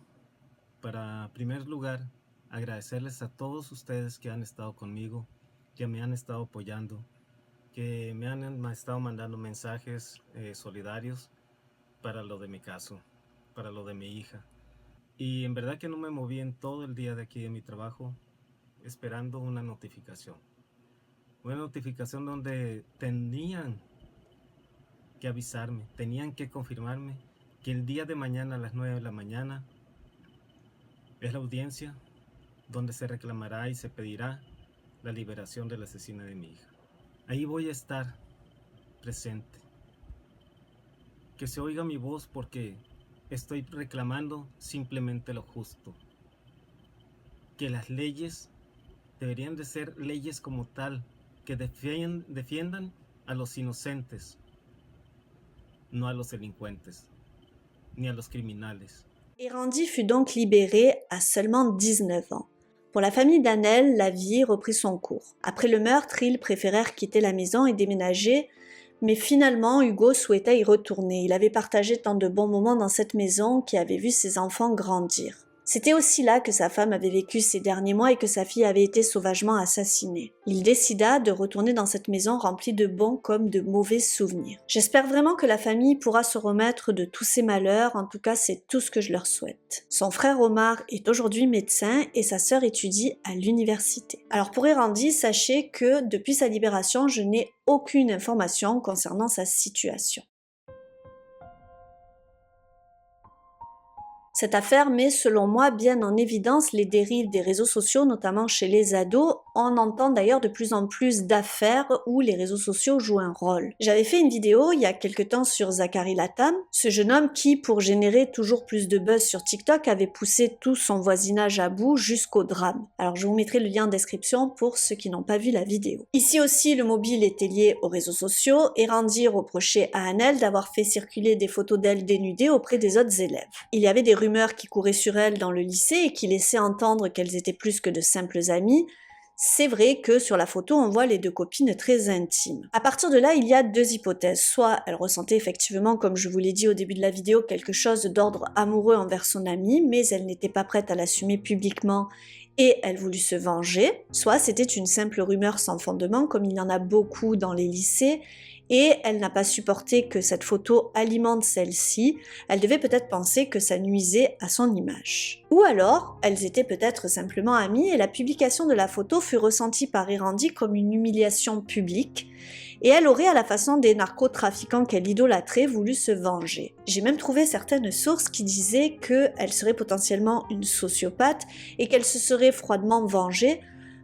para, en primer lugar, agradecerles a todos ustedes que han estado conmigo, que me han estado apoyando, que me han estado mandando mensajes solidarios para lo de mi caso, para lo de mi hija. Y en verdad que no me moví en todo el día de aquí de mi trabajo esperando una notificación. Una notificación donde tenían que avisarme, tenían que confirmarme que el día de mañana a las 9 de la mañana es la audiencia donde se reclamará y se pedirá la liberación de la asesina de mi hija. Ahí voy a estar presente. Que se oiga mi voz porque estoy reclamando simplemente lo justo. Que las leyes deberían de ser leyes como tal, que defiendan a los inocentes, no a los delincuentes, ni a los criminales. Erandi fut donc libérée à seulement 19 ans. Pour la famille d'Annelle, la vie reprit son cours. Après le meurtre, ils préférèrent quitter la maison et déménager, mais finalement Hugo souhaita y retourner. Il avait partagé tant de bons moments dans cette maison qui avait vu ses enfants grandir. C'était aussi là que sa femme avait vécu ces derniers mois et que sa fille avait été sauvagement assassinée. Il décida de retourner dans cette maison remplie de bons comme de mauvais souvenirs. J'espère vraiment que la famille pourra se remettre de tous ces malheurs, en tout cas c'est tout ce que je leur souhaite. Son frère Omar est aujourd'hui médecin et sa sœur étudie à l'université. Alors pour Erandi, sachez que depuis sa libération, je n'ai aucune information concernant sa situation. Cette affaire met selon moi bien en évidence les dérives des réseaux sociaux, notamment chez les ados. On entend d'ailleurs de plus en plus d'affaires où les réseaux sociaux jouent un rôle. J'avais fait une vidéo il y a quelque temps sur Zachary Latam, ce jeune homme qui, pour générer toujours plus de buzz sur TikTok, avait poussé tout son voisinage à bout jusqu'au drame. Alors je vous mettrai le lien en description pour ceux qui n'ont pas vu la vidéo. Ici aussi, le mobile était lié aux réseaux sociaux. Erandi reprochait à Annelle d'avoir fait circuler des photos d'elle dénudée auprès des autres élèves. Il y avait des rumeurs qui couraient sur elle dans le lycée et qui laissaient entendre qu'elles étaient plus que de simples amies. C'est vrai que sur la photo, on voit les deux copines très intimes. À partir de là, il y a deux hypothèses. Soit elle ressentait effectivement, comme je vous l'ai dit au début de la vidéo, quelque chose d'ordre amoureux envers son amie, mais elle n'était pas prête à l'assumer publiquement et elle voulut se venger. Soit c'était une simple rumeur sans fondement, comme il y en a beaucoup dans les lycées, et elle n'a pas supporté que cette photo alimente celle-ci, elle devait peut-être penser que ça nuisait à son image. Ou alors, elles étaient peut-être simplement amies et la publication de la photo fut ressentie par Irandi comme une humiliation publique, et elle aurait, à la façon des narcotrafiquants qu'elle idolâtrait, voulu se venger. J'ai même trouvé certaines sources qui disaient qu'elle serait potentiellement une sociopathe et qu'elle se serait froidement vengée,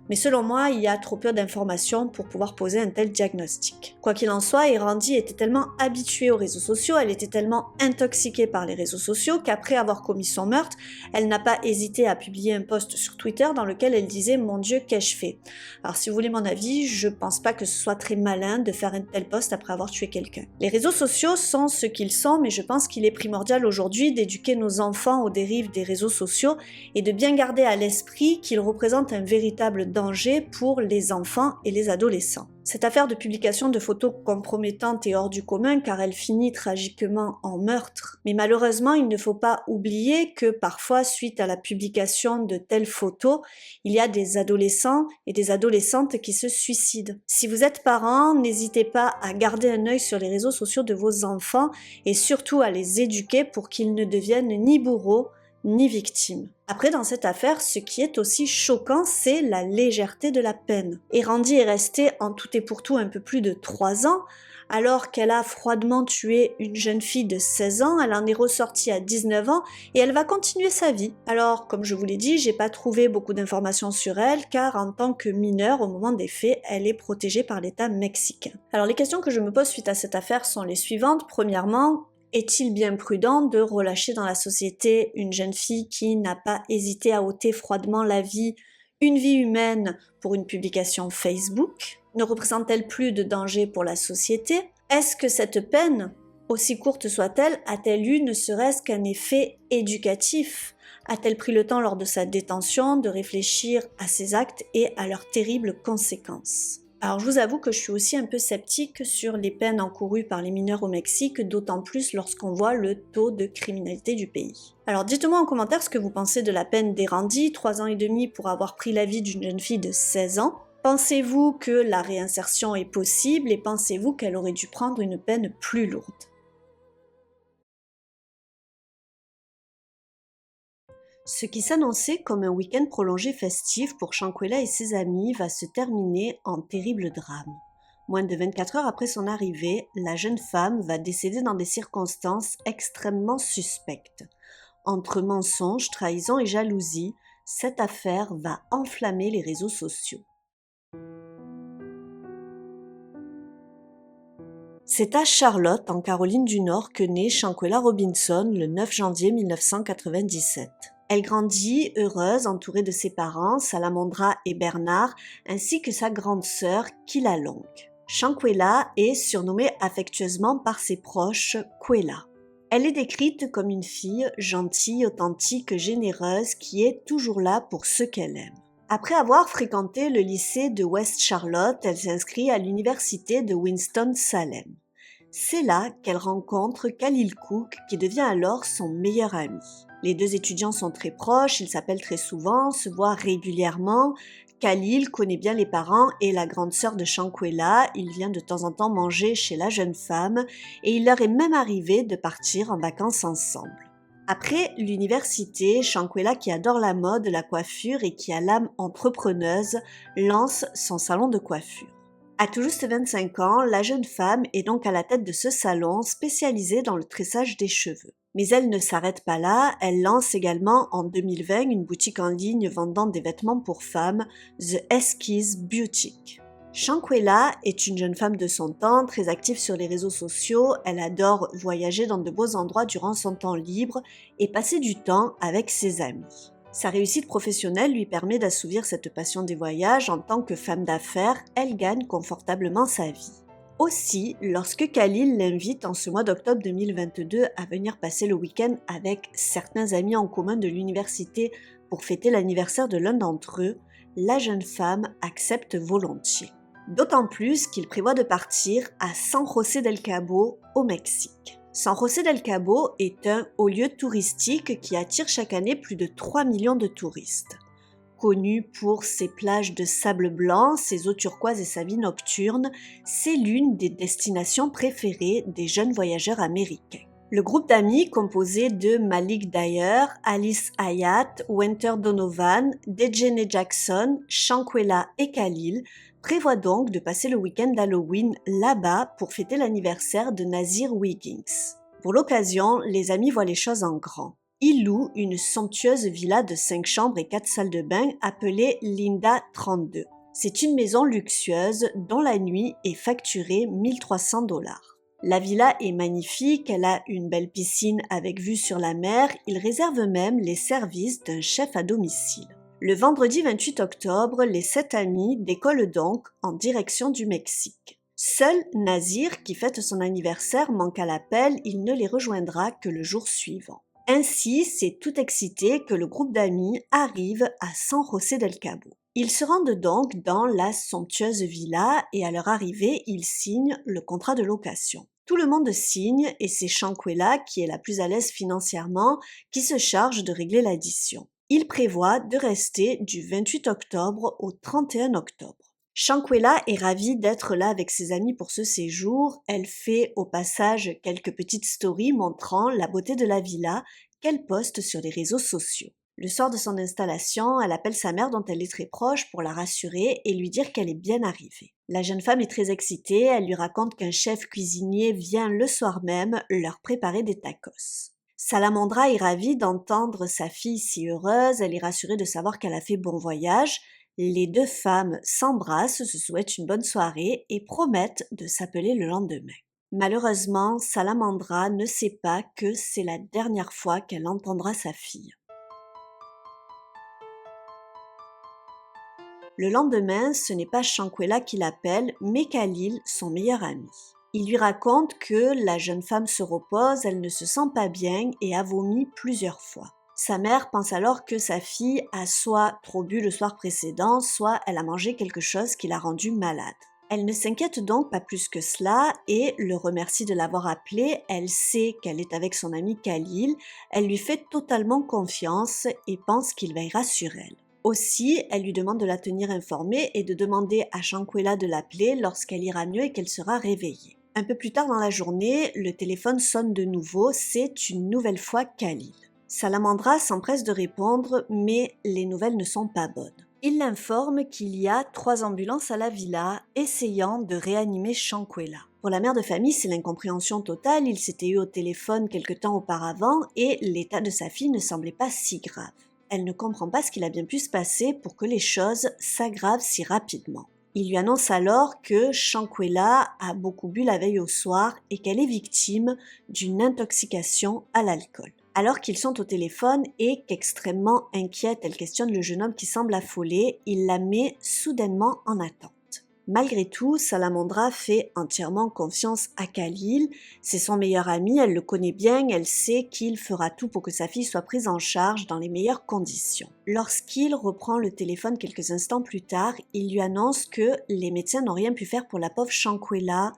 mais selon moi, il y a trop peu d'informations pour pouvoir poser un tel diagnostic. Quoi qu'il en soit, Irandi était tellement habituée aux réseaux sociaux, elle était tellement intoxiquée par les réseaux sociaux qu'après avoir commis son meurtre, elle n'a pas hésité à publier un post sur Twitter dans lequel elle disait « Mon Dieu, qu'ai-je fait ?» Alors si vous voulez mon avis, je pense pas que ce soit très malin de faire un tel post après avoir tué quelqu'un. Les réseaux sociaux sont ce qu'ils sont, mais je pense qu'il est primordial aujourd'hui d'éduquer nos enfants aux dérives des réseaux sociaux et de bien garder à l'esprit qu'ils représentent un véritable danger pour les enfants et les adolescents. Cette affaire de publication de photos compromettantes est hors du commun car elle finit tragiquement en meurtre. Mais malheureusement, il ne faut pas oublier que parfois, suite à la publication de telles photos, il y a des adolescents et des adolescentes qui se suicident. Si vous êtes parent, n'hésitez pas à garder un œil sur les réseaux sociaux de vos enfants et surtout à les éduquer pour qu'ils ne deviennent ni bourreaux, ni victime. Après, dans cette affaire, ce qui est aussi choquant, c'est la légèreté de la peine. Irandi est restée en tout et pour tout un peu plus de 3 ans, alors qu'elle a froidement tué une jeune fille de 16 ans, elle en est ressortie à 19 ans et elle va continuer sa vie. Alors, comme je vous l'ai dit, j'ai pas trouvé beaucoup d'informations sur elle, car en tant que mineure, au moment des faits, elle est protégée par l'État mexicain. Alors, les questions que je me pose suite à cette affaire sont les suivantes. Premièrement, est-il bien prudent de relâcher dans la société une jeune fille qui n'a pas hésité à ôter froidement une vie humaine pour une publication Facebook? Ne représente-t-elle plus de danger pour la société? Est-ce que cette peine, aussi courte soit-elle, a-t-elle eu ne serait-ce qu'un effet éducatif? A-t-elle pris le temps lors de sa détention de réfléchir à ses actes et à leurs terribles conséquences? Alors je vous avoue que je suis aussi un peu sceptique sur les peines encourues par les mineurs au Mexique, d'autant plus lorsqu'on voit le taux de criminalité du pays. Alors dites-moi en commentaire ce que vous pensez de la peine d'Irandi, 3 ans et demi pour avoir pris la vie d'une jeune fille de 16 ans. Pensez-vous que la réinsertion est possible et pensez-vous qu'elle aurait dû prendre une peine plus lourde? Ce qui s'annonçait comme un week-end prolongé festif pour Shankwela et ses amis va se terminer en terrible drame. Moins de 24 heures après son arrivée, la jeune femme va décéder dans des circonstances extrêmement suspectes. Entre mensonges, trahison et jalousie, cette affaire va enflammer les réseaux sociaux. C'est à Charlotte, en Caroline du Nord, que naît Shankwela Robinson le 9 janvier 1997. Elle grandit heureuse, entourée de ses parents, Salamandra et Bernard, ainsi que sa grande sœur, Kila Long. Shankwela est surnommée affectueusement par ses proches Kwela. Elle est décrite comme une fille gentille, authentique, généreuse, qui est toujours là pour ceux qu'elle aime. Après avoir fréquenté le lycée de West Charlotte, elle s'inscrit à l'université de Winston-Salem. C'est là qu'elle rencontre Khalil Cook, qui devient alors son meilleur ami. Les deux étudiants sont très proches, ils s'appellent très souvent, se voient régulièrement. Khalil connaît bien les parents et la grande sœur de Shankwela, il vient de temps en temps manger chez la jeune femme et il leur est même arrivé de partir en vacances ensemble. Après l'université, Shankwela, qui adore la mode, la coiffure et qui a l'âme entrepreneuse, lance son salon de coiffure. À tout juste 25 ans, la jeune femme est donc à la tête de ce salon spécialisé dans le tressage des cheveux. Mais elle ne s'arrête pas là, elle lance également en 2020 une boutique en ligne vendant des vêtements pour femmes, The Eskiz Boutique. Shankwela est une jeune femme de son temps, très active sur les réseaux sociaux, elle adore voyager dans de beaux endroits durant son temps libre et passer du temps avec ses amis. Sa réussite professionnelle lui permet d'assouvir cette passion des voyages. En tant que femme d'affaires, elle gagne confortablement sa vie. Aussi, lorsque Khalil l'invite en ce mois d'octobre 2022 à venir passer le week-end avec certains amis en commun de l'université pour fêter l'anniversaire de l'un d'entre eux, la jeune femme accepte volontiers. D'autant plus qu'il prévoit de partir à San José del Cabo, au Mexique. San José del Cabo est un haut lieu touristique qui attire chaque année plus de 3 millions de touristes. Connue pour ses plages de sable blanc, ses eaux turquoises et sa vie nocturne, c'est l'une des destinations préférées des jeunes voyageurs américains. Le groupe d'amis composé de Malik Dyer, Alice Hayat, Winter Donovan, Dejene Jackson, Shankwela et Khalil prévoit donc de passer le week-end d'Halloween là-bas pour fêter l'anniversaire de Nazir Wiggins. Pour l'occasion, les amis voient les choses en grand. Ils louent une somptueuse villa de 5 chambres et 4 salles de bain appelée Linda 32. C'est une maison luxueuse dont la nuit est facturée $1 300. La villa est magnifique, elle a une belle piscine avec vue sur la mer, ils réservent même les services d'un chef à domicile. Le vendredi 28 octobre, les 7 amis décollent donc en direction du Mexique. Seul Nazir, qui fête son anniversaire, manque à l'appel, il ne les rejoindra que le jour suivant. Ainsi, c'est tout excité que le groupe d'amis arrive à San José del Cabo. Ils se rendent donc dans la somptueuse villa et à leur arrivée, ils signent le contrat de location. Tout le monde signe et c'est Shankwela, qui est la plus à l'aise financièrement, qui se charge de régler l'addition. Il prévoit de rester du 28 octobre au 31 octobre. Shankwela est ravie d'être là avec ses amis pour ce séjour. Elle fait au passage quelques petites stories montrant la beauté de la villa qu'elle poste sur les réseaux sociaux. Le soir de son installation, elle appelle sa mère dont elle est très proche pour la rassurer et lui dire qu'elle est bien arrivée. La jeune femme est très excitée, elle lui raconte qu'un chef cuisinier vient le soir même leur préparer des tacos. Salamandra est ravie d'entendre sa fille si heureuse, elle est rassurée de savoir qu'elle a fait bon voyage. Les deux femmes s'embrassent, se souhaitent une bonne soirée et promettent de s'appeler le lendemain. Malheureusement, Salamandra ne sait pas que c'est la dernière fois qu'elle entendra sa fille. Le lendemain, ce n'est pas Shankwela qui l'appelle, mais Khalil, son meilleur ami. Il lui raconte que la jeune femme se repose, elle ne se sent pas bien et a vomi plusieurs fois. Sa mère pense alors que sa fille a soit trop bu le soir précédent, soit elle a mangé quelque chose qui l'a rendue malade. Elle ne s'inquiète donc pas plus que cela et le remercie de l'avoir appelée. Elle sait qu'elle est avec son ami Khalil, elle lui fait totalement confiance et pense qu'il veillera sur elle. Aussi, elle lui demande de la tenir informée et de demander à Shankwela de l'appeler lorsqu'elle ira mieux et qu'elle sera réveillée. Un peu plus tard dans la journée, le téléphone sonne de nouveau, c'est une nouvelle fois Khalil. Salamandra s'empresse de répondre, mais les nouvelles ne sont pas bonnes. Il l'informe qu'il y a 3 ambulances à la villa, essayant de réanimer Shankwela. Pour la mère de famille, c'est l'incompréhension totale, il s'était eu au téléphone quelque temps auparavant et l'état de sa fille ne semblait pas si grave. Elle ne comprend pas ce qu'il a bien pu se passer pour que les choses s'aggravent si rapidement. Il lui annonce alors que Shankwela a beaucoup bu la veille au soir et qu'elle est victime d'une intoxication à l'alcool. Alors qu'ils sont au téléphone et qu'extrêmement inquiète, elle questionne le jeune homme qui semble affolé, il la met soudainement en attente. Malgré tout, Salamandra fait entièrement confiance à Khalil. C'est son meilleur ami, elle le connaît bien, elle sait qu'il fera tout pour que sa fille soit prise en charge dans les meilleures conditions. Lorsqu'il reprend le téléphone quelques instants plus tard, il lui annonce que les médecins n'ont rien pu faire pour la pauvre Shankwela.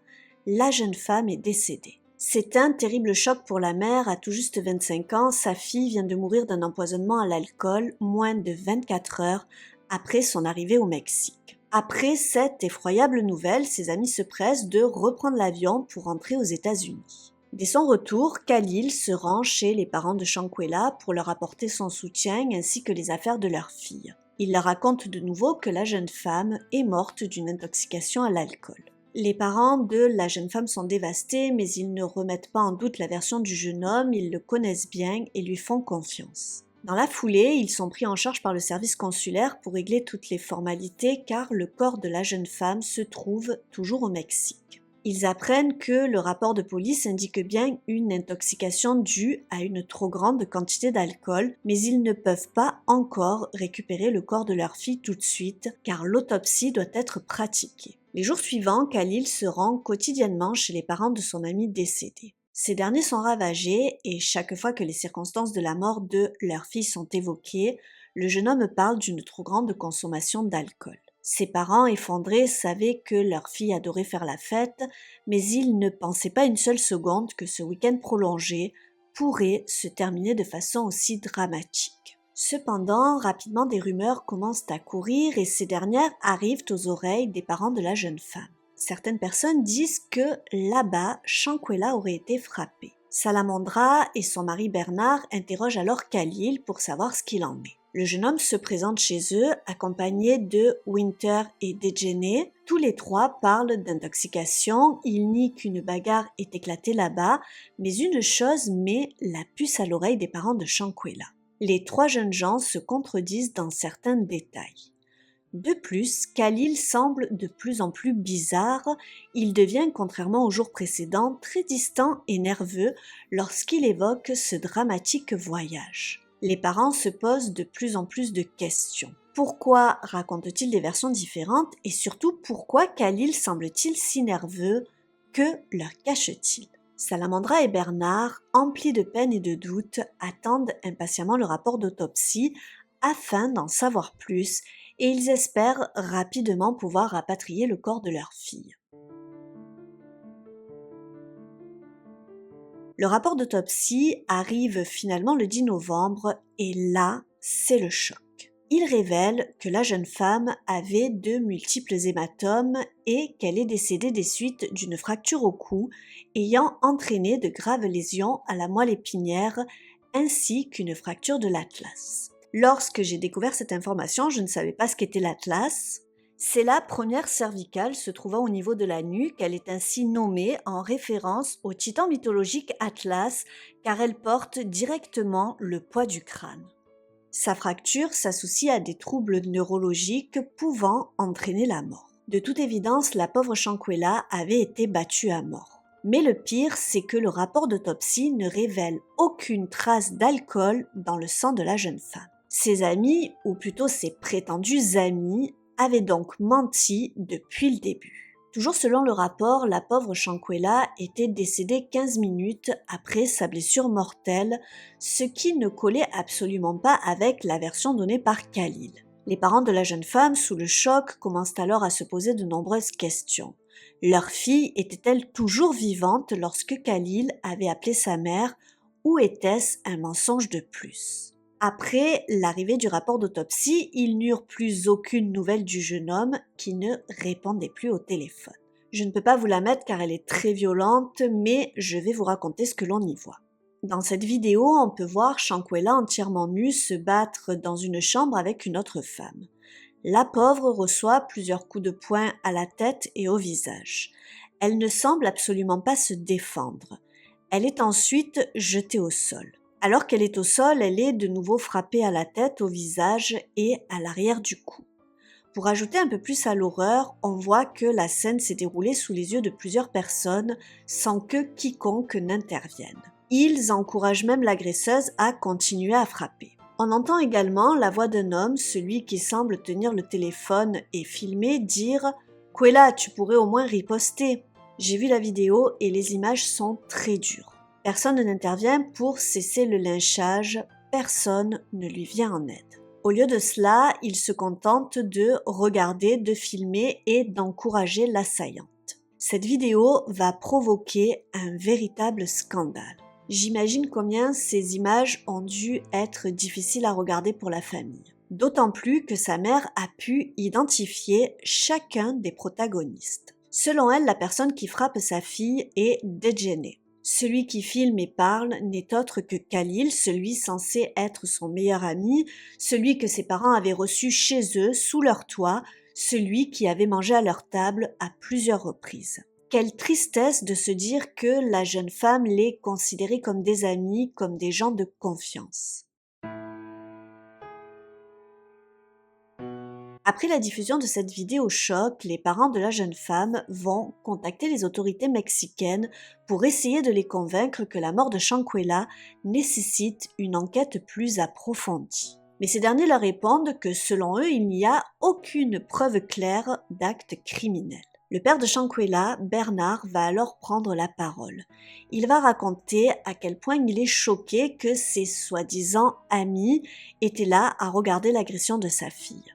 La jeune femme est décédée. C'est un terrible choc pour la mère, à tout juste 25 ans, sa fille vient de mourir d'un empoisonnement à l'alcool moins de 24 heures après son arrivée au Mexique. Après cette effroyable nouvelle, ses amis se pressent de reprendre l'avion pour rentrer aux États-Unis. Dès son retour, Khalil se rend chez les parents de Shankwela pour leur apporter son soutien ainsi que les affaires de leur fille. Il leur raconte de nouveau que la jeune femme est morte d'une intoxication à l'alcool. Les parents de la jeune femme sont dévastés, mais ils ne remettent pas en doute la version du jeune homme, ils le connaissent bien et lui font confiance. Dans la foulée, ils sont pris en charge par le service consulaire pour régler toutes les formalités car le corps de la jeune femme se trouve toujours au Mexique. Ils apprennent que le rapport de police indique bien une intoxication due à une trop grande quantité d'alcool, mais ils ne peuvent pas encore récupérer le corps de leur fille tout de suite car l'autopsie doit être pratiquée. Les jours suivants, Khalil se rend quotidiennement chez les parents de son ami décédé. Ces derniers sont ravagés et chaque fois que les circonstances de la mort de leur fille sont évoquées, le jeune homme parle d'une trop grande consommation d'alcool. Ses parents, effondrés, savaient que leur fille adorait faire la fête, mais ils ne pensaient pas une seule seconde que ce week-end prolongé pourrait se terminer de façon aussi dramatique. Cependant, rapidement des rumeurs commencent à courir et ces dernières arrivent aux oreilles des parents de la jeune femme. Certaines personnes disent que là-bas, Shankwella aurait été frappée. Salamandra et son mari Bernard interrogent alors Khalil pour savoir ce qu'il en est. Le jeune homme se présente chez eux, accompagné de Winter et Dejene. Tous les trois parlent d'intoxication, ils nient qu'une bagarre ait éclaté là-bas, mais une chose met la puce à l'oreille des parents de Shankwella. Les trois jeunes gens se contredisent dans certains détails. De plus, Khalil semble de plus en plus bizarre, il devient, contrairement aux jours précédents, très distant et nerveux lorsqu'il évoque ce dramatique voyage. Les parents se posent de plus en plus de questions. Pourquoi raconte-t-il des versions différentes et surtout pourquoi Khalil semble-t-il si nerveux? Que leur cache-t-il? Salamandra et Bernard, emplis de peine et de doute, attendent impatiemment le rapport d'autopsie afin d'en savoir plus et ils espèrent rapidement pouvoir rapatrier le corps de leur fille. Le rapport d'autopsie arrive finalement le 10 novembre et là, c'est le choc. Il révèle que la jeune femme avait de multiples hématomes et qu'elle est décédée des suites d'une fracture au cou ayant entraîné de graves lésions à la moelle épinière ainsi qu'une fracture de l'atlas. Lorsque j'ai découvert cette information, je ne savais pas ce qu'était l'atlas. C'est la première cervicale se trouvant au niveau de la nuque. Elle est ainsi nommée en référence au titan mythologique Atlas car elle porte directement le poids du crâne. Sa fracture s'associe à des troubles neurologiques pouvant entraîner la mort. De toute évidence, la pauvre Shankwella avait été battue à mort. Mais le pire, c'est que le rapport d'autopsie ne révèle aucune trace d'alcool dans le sang de la jeune femme. Ses amis, ou plutôt ses prétendus amis, avaient donc menti depuis le début. Toujours selon le rapport, la pauvre Shankwella était décédée 15 minutes après sa blessure mortelle, ce qui ne collait absolument pas avec la version donnée par Khalil. Les parents de la jeune femme, sous le choc, commencent alors à se poser de nombreuses questions. Leur fille était-elle toujours vivante lorsque Khalil avait appelé sa mère, ou était-ce un mensonge de plus? Après l'arrivée du rapport d'autopsie, ils n'eurent plus aucune nouvelle du jeune homme qui ne répondait plus au téléphone. Je ne peux pas vous la mettre car elle est très violente, mais je vais vous raconter ce que l'on y voit. Dans cette vidéo, on peut voir Shankwella entièrement nue se battre dans une chambre avec une autre femme. La pauvre reçoit plusieurs coups de poing à la tête et au visage. Elle ne semble absolument pas se défendre. Elle est ensuite jetée au sol. Alors qu'elle est au sol, elle est de nouveau frappée à la tête, au visage et à l'arrière du cou. Pour ajouter un peu plus à l'horreur, on voit que la scène s'est déroulée sous les yeux de plusieurs personnes sans que quiconque n'intervienne. Ils encouragent même l'agresseuse à continuer à frapper. On entend également la voix d'un homme, celui qui semble tenir le téléphone et filmer, dire « Kwella, tu pourrais au moins riposter ». J'ai vu la vidéo et les images sont très dures. Personne n'intervient pour cesser le lynchage, personne ne lui vient en aide. Au lieu de cela, il se contente de regarder, de filmer et d'encourager l'assaillante. Cette vidéo va provoquer un véritable scandale. J'imagine combien ces images ont dû être difficiles à regarder pour la famille. D'autant plus que sa mère a pu identifier chacun des protagonistes. Selon elle, la personne qui frappe sa fille est Dejene. Celui qui filme et parle n'est autre que Khalil, celui censé être son meilleur ami, celui que ses parents avaient reçu chez eux, sous leur toit, celui qui avait mangé à leur table à plusieurs reprises. Quelle tristesse de se dire que la jeune femme les considérait comme des amis, comme des gens de confiance. Après la diffusion de cette vidéo choc, les parents de la jeune femme vont contacter les autorités mexicaines pour essayer de les convaincre que la mort de Shankwella nécessite une enquête plus approfondie. Mais ces derniers leur répondent que selon eux, il n'y a aucune preuve claire d'acte criminel. Le père de Shankwella, Bernard, va alors prendre la parole. Il va raconter à quel point il est choqué que ses soi-disant amis étaient là à regarder l'agression de sa fille.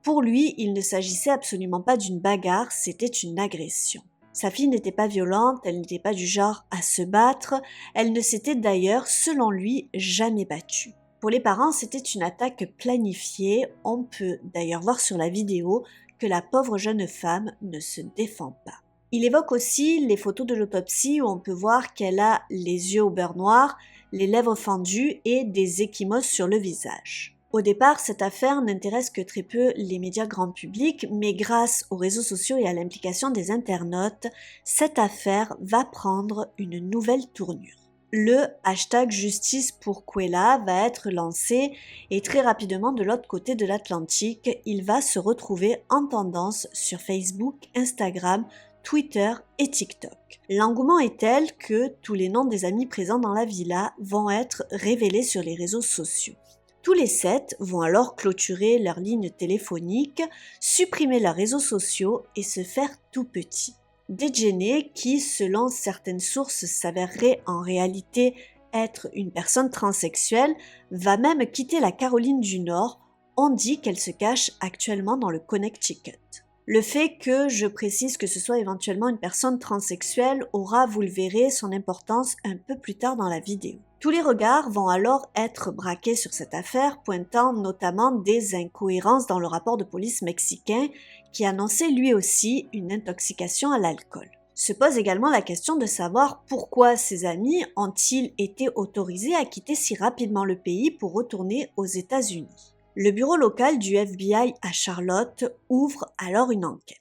Pour lui, il ne s'agissait absolument pas d'une bagarre, c'était une agression. Sa fille n'était pas violente, elle n'était pas du genre à se battre, elle ne s'était d'ailleurs, selon lui, jamais battue. Pour les parents, c'était une attaque planifiée. On peut d'ailleurs voir sur la vidéo que la pauvre jeune femme ne se défend pas. Il évoque aussi les photos de l'autopsie où on peut voir qu'elle a les yeux au beurre noir, les lèvres fendues et des ecchymoses sur le visage. Au départ, cette affaire n'intéresse que très peu les médias grand public, mais grâce aux réseaux sociaux et à l'implication des internautes, cette affaire va prendre une nouvelle tournure. Le hashtag Justice pour Quella va être lancé et très rapidement de l'autre côté de l'Atlantique, il va se retrouver en tendance sur Facebook, Instagram, Twitter et TikTok. L'engouement est tel que tous les noms des amis présents dans la villa vont être révélés sur les réseaux sociaux. Tous les 7 vont alors clôturer leur ligne téléphonique, supprimer leurs réseaux sociaux et se faire tout petits. Dejene, qui selon certaines sources s'avérerait en réalité être une personne transsexuelle, va même quitter la Caroline du Nord. On dit qu'elle se cache actuellement dans le Connecticut. Le fait que je précise que ce soit éventuellement une personne transsexuelle aura, vous le verrez, son importance un peu plus tard dans la vidéo. Tous les regards vont alors être braqués sur cette affaire, pointant notamment des incohérences dans le rapport de police mexicain qui annonçait lui aussi une intoxication à l'alcool. Se pose également la question de savoir pourquoi ses amis ont-ils été autorisés à quitter si rapidement le pays pour retourner aux États-Unis. Le bureau local du FBI à Charlotte ouvre alors une enquête.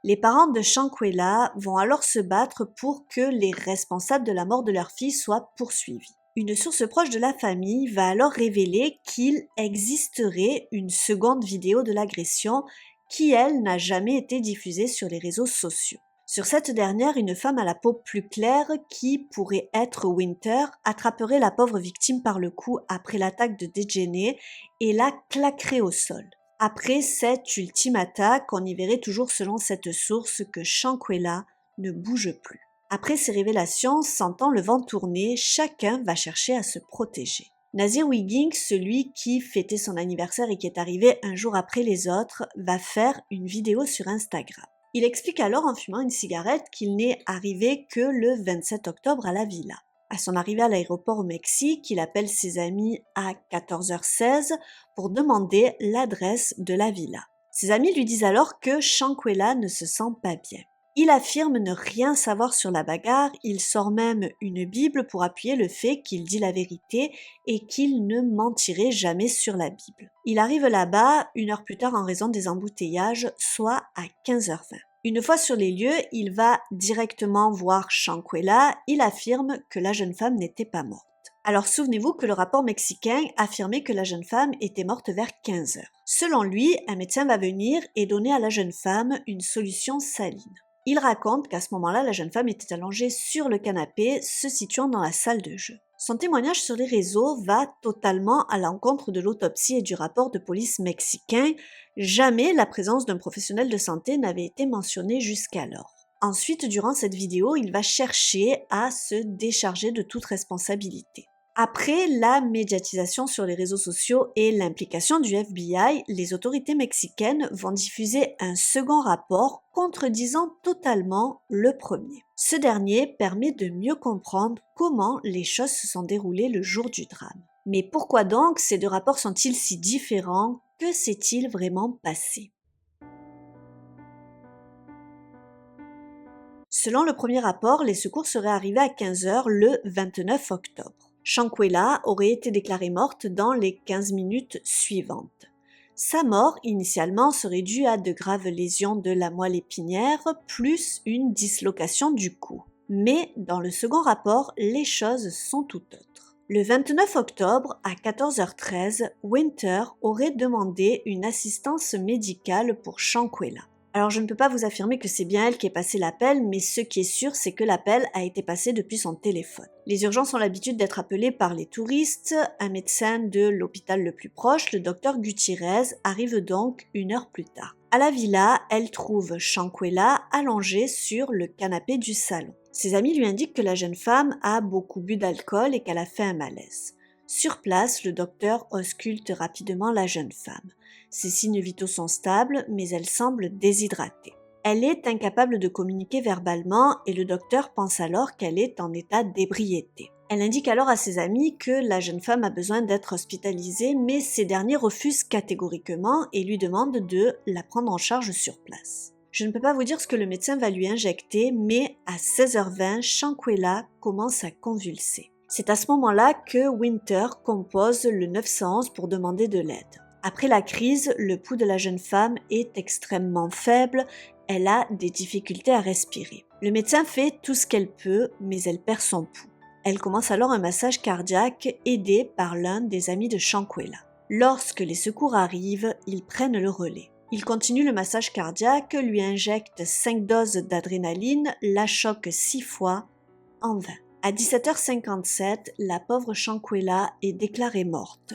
Les parents de Shankwela vont alors se battre pour que les responsables de la mort de leur fille soient poursuivis. Une source proche de la famille va alors révéler qu'il existerait une seconde vidéo de l'agression qui, elle, n'a jamais été diffusée sur les réseaux sociaux. Sur cette dernière, une femme à la peau plus claire, qui pourrait être Winter, attraperait la pauvre victime par le cou après l'attaque de Dejene et la claquerait au sol. Après cette ultime attaque, on y verrait toujours selon cette source que Shankwela ne bouge plus. Après ces révélations, sentant le vent tourner, chacun va chercher à se protéger. Nazir Wiggins, celui qui fêtait son anniversaire et qui est arrivé un jour après les autres, va faire une vidéo sur Instagram. Il explique alors en fumant une cigarette qu'il n'est arrivé que le 27 octobre à la villa. À son arrivée à l'aéroport au Mexique, il appelle ses amis à 14h16 pour demander l'adresse de la villa. Ses amis lui disent alors que Shankwela ne se sent pas bien. Il affirme ne rien savoir sur la bagarre, il sort même une Bible pour appuyer le fait qu'il dit la vérité et qu'il ne mentirait jamais sur la Bible. Il arrive là-bas 1 heure plus tard en raison des embouteillages, soit à 15h20. Une fois sur les lieux, il va directement voir Shankwela, il affirme que la jeune femme n'était pas morte. Alors souvenez-vous que le rapport mexicain affirmait que la jeune femme était morte vers 15h. Selon lui, un médecin va venir et donner à la jeune femme une solution saline. Il raconte qu'à ce moment-là, la jeune femme était allongée sur le canapé, se situant dans la salle de jeu. Son témoignage sur les réseaux va totalement à l'encontre de l'autopsie et du rapport de police mexicain. Jamais la présence d'un professionnel de santé n'avait été mentionnée jusqu'alors. Ensuite, durant cette vidéo, il va chercher à se décharger de toute responsabilité. Après la médiatisation sur les réseaux sociaux et l'implication du FBI, les autorités mexicaines vont diffuser un second rapport contredisant totalement le premier. Ce dernier permet de mieux comprendre comment les choses se sont déroulées le jour du drame. Mais pourquoi donc ces 2 rapports sont-ils si différents? Que s'est-il vraiment passé? Selon le premier rapport, les secours seraient arrivés à 15h le 29 octobre. Shankwela aurait été déclarée morte dans les 15 minutes suivantes. Sa mort, initialement, serait due à de graves lésions de la moelle épinière, plus une dislocation du cou. Mais dans le second rapport, les choses sont tout autres. Le 29 octobre, à 14h13, Winter aurait demandé une assistance médicale pour Shankwela. Alors je ne peux pas vous affirmer que c'est bien elle qui ait passé l'appel, mais ce qui est sûr, c'est que l'appel a été passé depuis son téléphone. Les urgences ont l'habitude d'être appelées par les touristes. Un médecin de l'hôpital le plus proche, le docteur Gutiérrez, arrive donc 1 heure plus tard. À la villa, elle trouve Shankwela allongée sur le canapé du salon. Ses amis lui indiquent que la jeune femme a beaucoup bu d'alcool et qu'elle a fait un malaise. Sur place, le docteur ausculte rapidement la jeune femme. Ses signes vitaux sont stables, mais elle semble déshydratée. Elle est incapable de communiquer verbalement et le docteur pense alors qu'elle est en état d'ébriété. Elle indique alors à ses amis que la jeune femme a besoin d'être hospitalisée, mais ces derniers refusent catégoriquement et lui demandent de la prendre en charge sur place. Je ne peux pas vous dire ce que le médecin va lui injecter, mais à 16h20, Shankwela commence à convulser. C'est à ce moment-là que Winter compose le 911 pour demander de l'aide. Après la crise, le pouls de la jeune femme est extrêmement faible, elle a des difficultés à respirer. Le médecin fait tout ce qu'elle peut, mais elle perd son pouls. Elle commence alors un massage cardiaque aidé par l'un des amis de Shankwela. Lorsque les secours arrivent, ils prennent le relais. Ils continuent le massage cardiaque, lui injectent 5 doses d'adrénaline, la choquent 6 fois, en vain. À 17h57, la pauvre Shankwela est déclarée morte.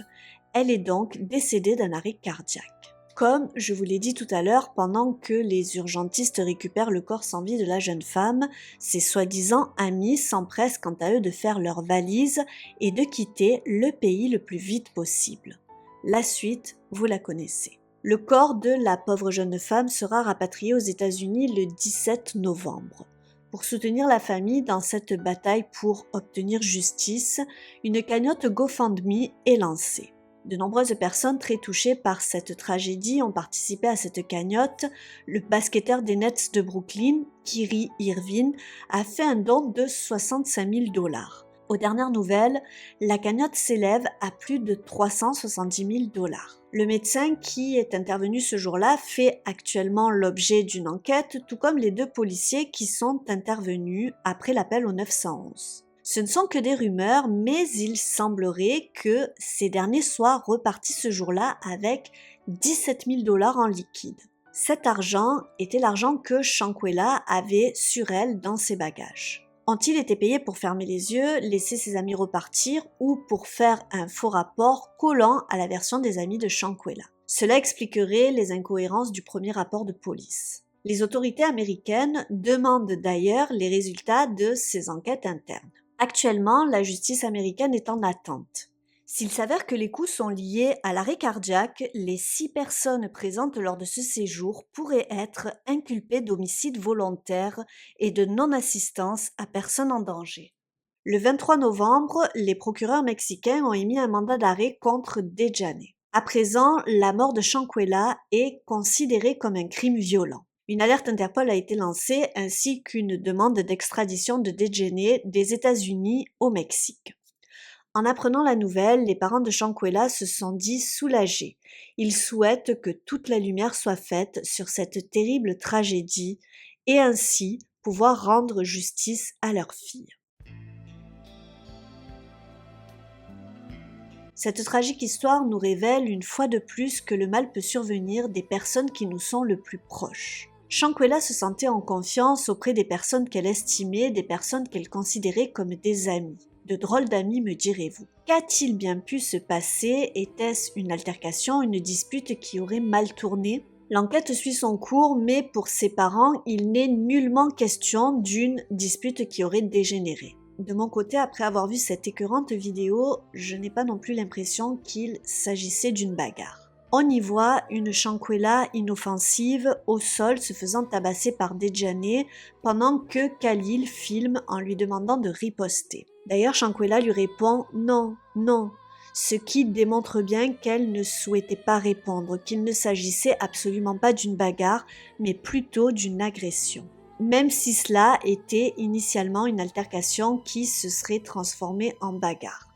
Elle est donc décédée d'un arrêt cardiaque. Comme je vous l'ai dit tout à l'heure, pendant que les urgentistes récupèrent le corps sans vie de la jeune femme, ses soi-disant amis s'empressent quant à eux de faire leurs valises et de quitter le pays le plus vite possible. La suite, vous la connaissez. Le corps de la pauvre jeune femme sera rapatrié aux États-Unis le 17 novembre. Pour soutenir la famille dans cette bataille pour obtenir justice, une cagnotte GoFundMe est lancée. De nombreuses personnes très touchées par cette tragédie ont participé à cette cagnotte. Le basketteur des Nets de Brooklyn, Kyrie Irving, a fait un don de 65 000 $. Aux dernières nouvelles, la cagnotte s'élève à plus de 370 000 $. Le médecin qui est intervenu ce jour-là fait actuellement l'objet d'une enquête, tout comme les 2 policiers qui sont intervenus après l'appel au 911. Ce ne sont que des rumeurs, mais il semblerait que ces derniers soient repartis ce jour-là avec 17 000 $ en liquide. Cet argent était l'argent que Shankwela avait sur elle dans ses bagages. Ont-ils été payés pour fermer les yeux, laisser ses amis repartir ou pour faire un faux rapport collant à la version des amis de Shankwela? Cela expliquerait les incohérences du premier rapport de police. Les autorités américaines demandent d'ailleurs les résultats de ces enquêtes internes. Actuellement, la justice américaine est en attente. S'il s'avère que les coups sont liés à l'arrêt cardiaque, les 6 personnes présentes lors de ce séjour pourraient être inculpées d'homicide volontaire et de non-assistance à personne en danger. Le 23 novembre, les procureurs mexicains ont émis un mandat d'arrêt contre Dejane. À présent, la mort de Shankwela est considérée comme un crime violent. Une alerte Interpol a été lancée ainsi qu'une demande d'extradition de Dejane des États-Unis au Mexique. En apprenant la nouvelle, les parents de Shankwela se sont dit soulagés. Ils souhaitent que toute la lumière soit faite sur cette terrible tragédie et ainsi pouvoir rendre justice à leur fille. Cette tragique histoire nous révèle une fois de plus que le mal peut survenir des personnes qui nous sont le plus proches. Shankwela se sentait en confiance auprès des personnes qu'elle estimait, des personnes qu'elle considérait comme des amis. De drôles d'amis, me direz-vous. Qu'a-t-il bien pu se passer? Était-ce une altercation, une dispute qui aurait mal tourné? L'enquête suit son cours, mais pour ses parents, il n'est nullement question d'une dispute qui aurait dégénéré. De mon côté, après avoir vu cette écœurante vidéo, je n'ai pas non plus l'impression qu'il s'agissait d'une bagarre. On y voit une Shankwela inoffensive au sol se faisant tabasser par Dejane pendant que Khalil filme en lui demandant de riposter. D'ailleurs, Shankwela lui répond « Non, non », ce qui démontre bien qu'elle ne souhaitait pas répondre, qu'il ne s'agissait absolument pas d'une bagarre, mais plutôt d'une agression. Même si cela était initialement une altercation qui se serait transformée en bagarre.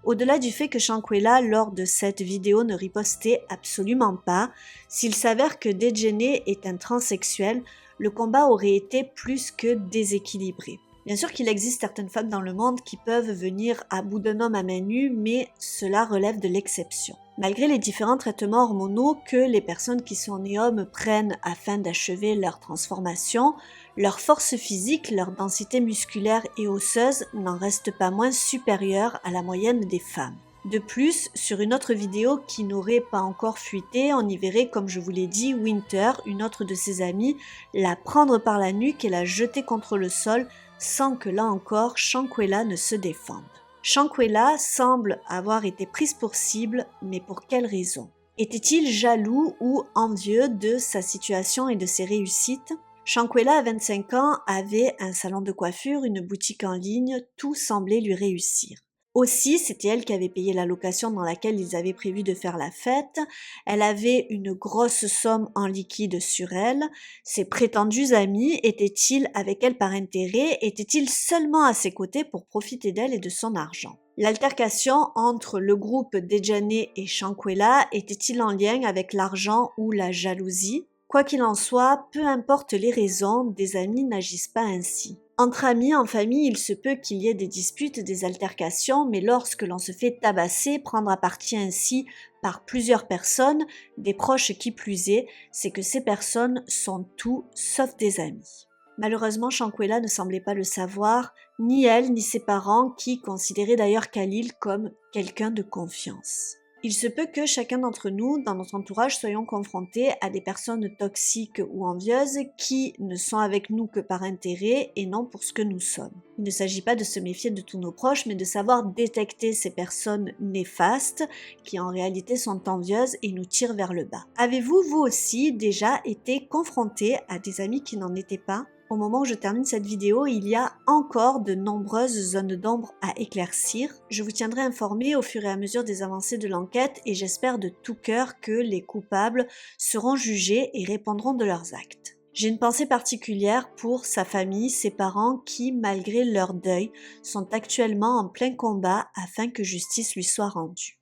Au-delà du fait que Shankwela, lors de cette vidéo, ne ripostait absolument pas, s'il s'avère que Dejane est un transsexuel, le combat aurait été plus que déséquilibré. Bien sûr qu'il existe certaines femmes dans le monde qui peuvent venir à bout d'un homme à main nue, mais cela relève de l'exception. Malgré les différents traitements hormonaux que les personnes qui sont nées hommes prennent afin d'achever leur transformation, leur force physique, leur densité musculaire et osseuse n'en restent pas moins supérieures à la moyenne des femmes. De plus, sur une autre vidéo qui n'aurait pas encore fuité, on y verrait, comme je vous l'ai dit, Winter, une autre de ses amies, la prendre par la nuque et la jeter contre le sol sans que là encore Shankwela ne se défende. Shankwela semble avoir été prise pour cible, mais pour quelle raison? Était-il jaloux ou envieux de sa situation et de ses réussites? Shankwela, à 25 ans, avait un salon de coiffure, une boutique en ligne, tout semblait lui réussir. Aussi, c'était elle qui avait payé la location dans laquelle ils avaient prévu de faire la fête. Elle avait une grosse somme en liquide sur elle. Ses prétendus amis étaient-ils avec elle par intérêt? Étaient-ils seulement à ses côtés pour profiter d'elle et de son argent? L'altercation entre le groupe Dejane et Shankwela était-il en lien avec l'argent ou la jalousie? Quoi qu'il en soit, peu importe les raisons, des amis n'agissent pas ainsi. Entre amis, en famille, il se peut qu'il y ait des disputes, des altercations, mais lorsque l'on se fait tabasser, prendre à partie ainsi par plusieurs personnes, des proches qui plus est, c'est que ces personnes sont tout sauf des amis. Malheureusement, Shankwela ne semblait pas le savoir, ni elle, ni ses parents, qui considéraient d'ailleurs Khalil comme quelqu'un de confiance. Il se peut que chacun d'entre nous, dans notre entourage, soyons confrontés à des personnes toxiques ou envieuses qui ne sont avec nous que par intérêt et non pour ce que nous sommes. Il ne s'agit pas de se méfier de tous nos proches, mais de savoir détecter ces personnes néfastes qui en réalité sont envieuses et nous tirent vers le bas. Avez-vous, vous aussi, déjà été confronté à des amis qui n'en étaient pas ? Au moment où je termine cette vidéo, il y a encore de nombreuses zones d'ombre à éclaircir. Je vous tiendrai informé au fur et à mesure des avancées de l'enquête et j'espère de tout cœur que les coupables seront jugés et répondront de leurs actes. J'ai une pensée particulière pour sa famille, ses parents qui, malgré leur deuil, sont actuellement en plein combat afin que justice lui soit rendue.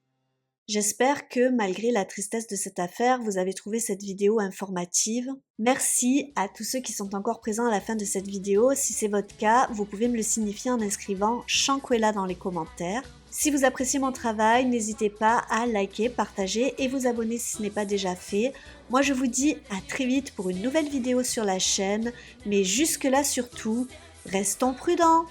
J'espère que malgré la tristesse de cette affaire, vous avez trouvé cette vidéo informative. Merci à tous ceux qui sont encore présents à la fin de cette vidéo. Si c'est votre cas, vous pouvez me le signifier en inscrivant Shankwela dans les commentaires. Si vous appréciez mon travail, n'hésitez pas à liker, partager et vous abonner si ce n'est pas déjà fait. Moi je vous dis à très vite pour une nouvelle vidéo sur la chaîne, mais jusque là surtout, restons prudents!